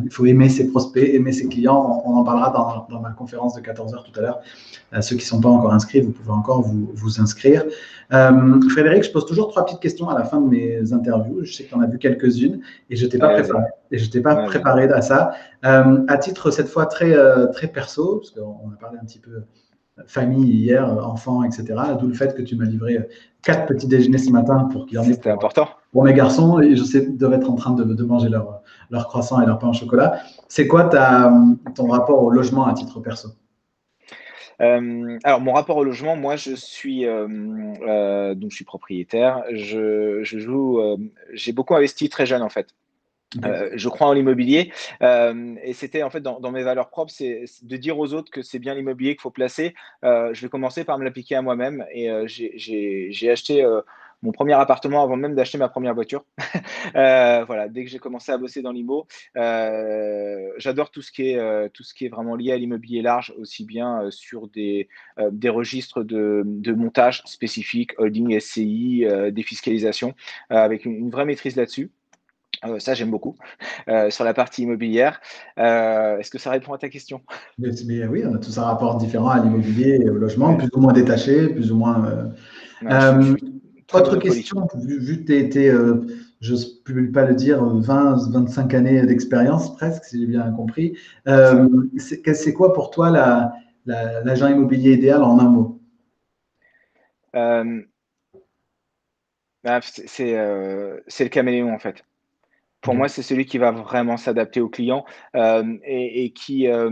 [SPEAKER 1] Il faut aimer ses prospects, aimer ses clients. On en parlera dans ma conférence de 14h tout à l'heure. Ceux qui ne sont pas encore inscrits, vous pouvez encore vous inscrire. Frédéric, je pose toujours 3 petites questions à la fin de mes interviews. Je sais que tu en as vu quelques-unes et je ne t'ai pas préparé. Et je t'ai pas préparé à ça. À titre cette fois très perso, parce qu'on a parlé un petit peu famille hier, enfants, etc. D'où le fait que tu m'as livré 4 petits déjeuners ce matin pour qu'il y en ait
[SPEAKER 2] C'était important.
[SPEAKER 1] pour mes garçons. Et je sais qu'ils doivent être en train de manger leur croissant et leur pain au chocolat. C'est quoi ton rapport au logement à titre perso?
[SPEAKER 2] Alors mon rapport au logement, moi donc je suis propriétaire. J'ai beaucoup investi très jeune en fait.
[SPEAKER 1] Okay.
[SPEAKER 2] Je crois en l'immobilier et c'était en fait dans mes valeurs propres, c'est de dire aux autres que c'est bien l'immobilier qu'il faut placer. Je vais commencer par me l'appliquer à moi-même et j'ai acheté mon premier appartement avant même d'acheter ma première voiture. Voilà, dès que j'ai commencé à bosser dans l'IMO, j'adore tout ce qui est vraiment lié à l'immobilier large, aussi bien sur des registres de montage spécifiques, holding, SCI, défiscalisation, avec une vraie maîtrise là-dessus. Ça, j'aime beaucoup. Sur la partie immobilière. Est-ce que ça répond à ta question?
[SPEAKER 1] Mais oui, on a tous un rapport différent à l'immobilier et au logement,
[SPEAKER 2] Ouais.
[SPEAKER 1] plus ou moins détaché, plus ou moins.
[SPEAKER 2] Ouais, je suis très
[SPEAKER 1] Autre
[SPEAKER 2] Monopoly.
[SPEAKER 1] question, vu que tu as été, je ne peux pas le dire, 20-25 années d'expérience presque, si j'ai bien compris.
[SPEAKER 2] C'est ça.
[SPEAKER 1] C'est quoi pour toi l'agent immobilier idéal en un mot?
[SPEAKER 2] Euh, c'est le caméléon en fait. Pour
[SPEAKER 1] Ok.
[SPEAKER 2] moi, c'est celui qui va vraiment s'adapter au client et qui, alors,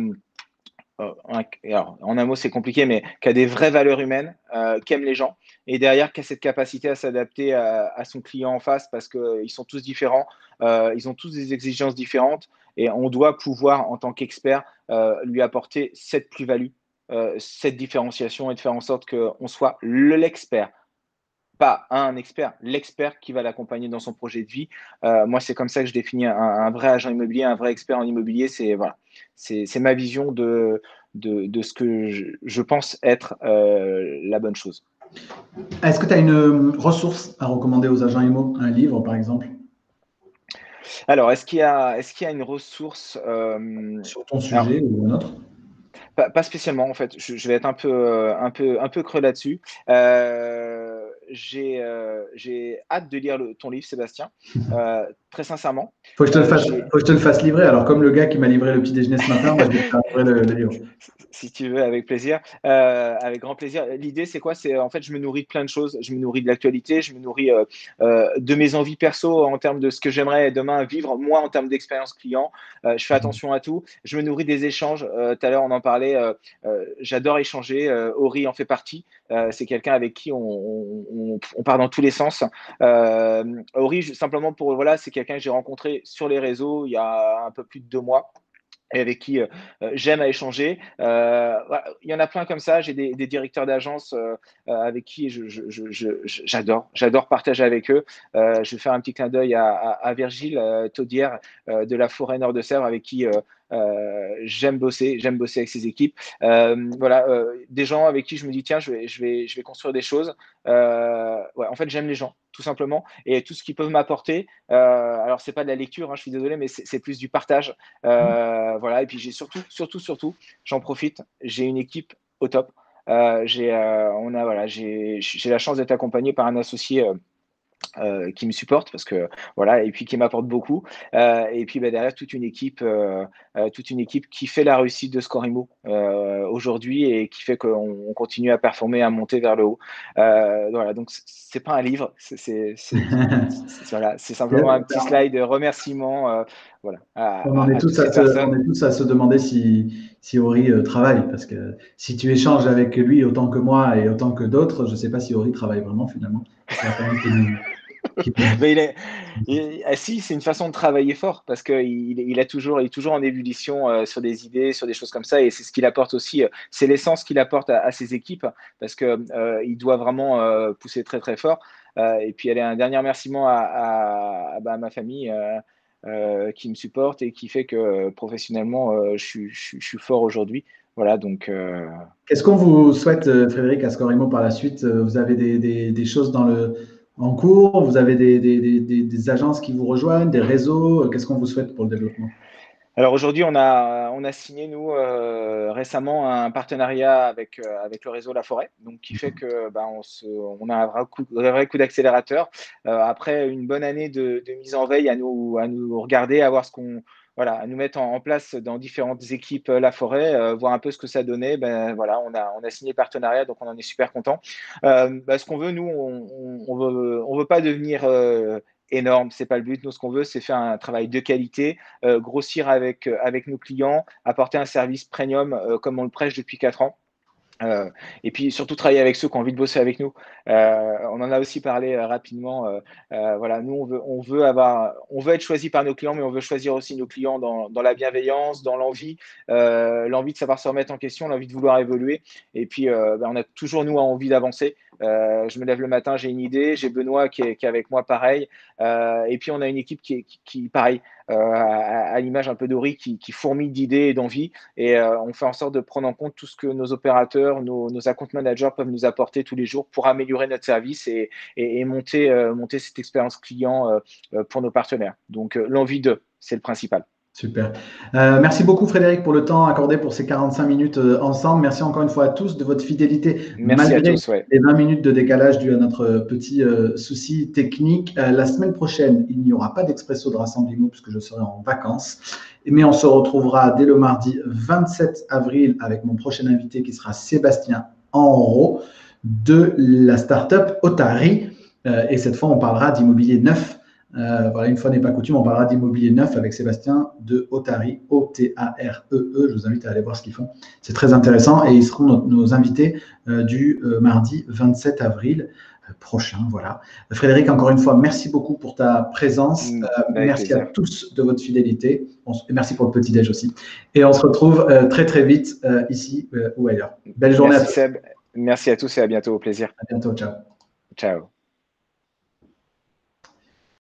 [SPEAKER 2] en un mot, c'est compliqué, mais qui a des vraies valeurs humaines, qui aime les gens et derrière qui a cette capacité à s'adapter à son client en face parce qu'ils sont tous différents, ils ont tous des exigences différentes et on doit pouvoir, en tant qu'expert, lui apporter cette plus-value, cette différenciation et de faire en sorte qu'on soit l'expert. Pas un expert, l'expert qui va l'accompagner dans son projet de vie. Moi, c'est comme ça que je définis un vrai agent immobilier, un vrai expert en immobilier. C'est voilà, c'est ma vision de ce que je pense être la bonne chose.
[SPEAKER 1] Est-ce que tu as une ressource à recommander aux agents IMO? Un livre, par exemple,
[SPEAKER 2] Alors, est-ce qu'il y a une ressource
[SPEAKER 1] sur ton
[SPEAKER 2] alors,
[SPEAKER 1] sujet ou un autre?
[SPEAKER 2] pas spécialement en fait. Je vais être un peu creux là-dessus. J'ai hâte de lire ton livre, Sébastien. Très sincèrement, j'ai
[SPEAKER 1] Faut que je te le fasse livrer. Alors, comme le gars qui m'a livré le petit déjeuner ce matin, moi, je vais te faire livrer le livre.
[SPEAKER 2] Si tu veux, avec plaisir, avec grand plaisir. L'idée, c'est quoi? C'est en fait, je me nourris de plein de choses. Je me nourris de l'actualité, je me nourris de mes envies perso en termes de ce que j'aimerais demain vivre, moi, en termes d'expérience client. Je fais attention à tout. Je me nourris des échanges. Tout à l'heure, on en parlait. J'adore échanger. Ori en fait partie. C'est quelqu'un avec qui on part dans tous les sens. Ori, simplement pour voilà, c'est quelqu'un que j'ai rencontré sur les réseaux il y a un peu plus de 2 mois et avec qui j'aime à échanger. Voilà, il y en a plein comme ça. J'ai des directeurs d'agence avec qui j'adore partager avec eux. Je vais faire un petit clin d'œil à Virgile Taudière de la Forêt Nord de Sèvres avec qui j'aime bosser avec ses équipes. Voilà, des gens avec qui je me dis tiens, je vais construire des choses. Ouais, en fait, j'aime les gens tout simplement et tout ce qu'ils peuvent m'apporter. Alors c'est pas de la lecture, hein, je suis désolé, mais c'est plus du partage. Voilà, et puis j'ai surtout, j'en profite, j'ai une équipe au top. J'ai la chance d'être accompagné par un associé qui me supporte parce que voilà et puis qui m'apporte beaucoup et puis bah, derrière toute une équipe qui fait la réussite de Scorimo aujourd'hui et qui fait qu'on continue à performer à monter vers le haut voilà donc c'est pas un livre voilà c'est simplement un petit slide de remerciement voilà à toutes ces
[SPEAKER 1] On
[SPEAKER 2] personnes.
[SPEAKER 1] est tous à se demander si Ori travaille, parce que si tu échanges avec lui autant que moi et autant que d'autres, je ne sais pas si Ori travaille vraiment finalement. Il faudra quand même
[SPEAKER 2] Mais ah si, c'est une façon de travailler fort parce il est toujours en ébullition sur des idées, sur des choses comme ça, et c'est ce qu'il apporte aussi. C'est l'essence qu'il apporte à ses équipes parce que il doit vraiment pousser très très fort. Et puis, aller un dernier remerciement à ma famille qui me supporte et qui fait que professionnellement, je suis fort aujourd'hui. Voilà, donc.
[SPEAKER 1] Qu'est-ce qu'on vous souhaite, Frédéric, à Scorimo par la suite? Vous avez des choses en cours? Vous avez des agences qui vous rejoignent, des réseaux? Qu'est-ce qu'on vous souhaite pour le développement?
[SPEAKER 2] Alors aujourd'hui, on a signé, nous, récemment, un partenariat avec le réseau La Forêt, donc qui fait que ben, on a un vrai coup d'accélérateur. Après une bonne année de mise en veille à nous regarder, à voir voilà, à nous mettre en place dans différentes équipes La Forêt, voir un peu ce que ça donnait. Ben voilà, on a signé partenariat, donc on en est super content. Ce qu'on veut, nous, on veut pas devenir énorme, c'est pas le but. Nous, ce qu'on veut, c'est faire un travail de qualité, grossir avec nos clients, apporter un service premium comme on le prêche depuis 4 ans. Et puis surtout travailler avec ceux qui ont envie de bosser avec nous. On en a aussi parlé rapidement. Voilà, nous on veut être choisi par nos clients, mais on veut choisir aussi nos clients dans la bienveillance, dans l'envie de savoir se remettre en question, l'envie de vouloir évoluer. Et puis on a toujours nous envie d'avancer. Je me lève le matin, j'ai une idée, j'ai Benoît qui est avec moi pareil. Et puis on a une équipe qui pareil, à l'image un peu d'Ori, qui fourmille d'idées et d'envie. Et on fait en sorte de prendre en compte tout ce que nos opérateurs, nos account managers peuvent nous apporter tous les jours pour améliorer notre service et monter cette expérience client pour nos partenaires. Donc, l'envie de, c'est le principal.
[SPEAKER 1] Super. Merci beaucoup Frédéric pour le temps accordé pour ces 45 minutes ensemble. Merci encore une fois à tous de votre fidélité
[SPEAKER 2] Merci à
[SPEAKER 1] malgré
[SPEAKER 2] tous. Ouais.
[SPEAKER 1] les 20 minutes de décalage dû à notre petit souci technique. La semaine prochaine, il n'y aura pas d'Expresso de Rassemblement puisque je serai en vacances. Mais on se retrouvera dès le mardi 27 avril avec mon prochain invité qui sera Sébastien Enro de la startup Otari. Et cette fois, on parlera d'immobilier neuf. Voilà, une fois n'est pas coutume, on parlera d'immobilier neuf avec Sébastien de Otari, O-T-A-R-E-E. Je vous invite à aller voir ce qu'ils font. C'est très intéressant et ils seront nos invités du mardi 27 avril prochain. Voilà. Frédéric, encore une fois, merci beaucoup pour ta présence. Merci plaisir. À tous de votre fidélité. Et merci pour le petit-déj aussi. Et on se retrouve très, très vite ici ou ailleurs. Belle journée
[SPEAKER 2] à tous. Seb. Merci à tous et à bientôt. Au plaisir.
[SPEAKER 1] À bientôt. Ciao.
[SPEAKER 2] Ciao.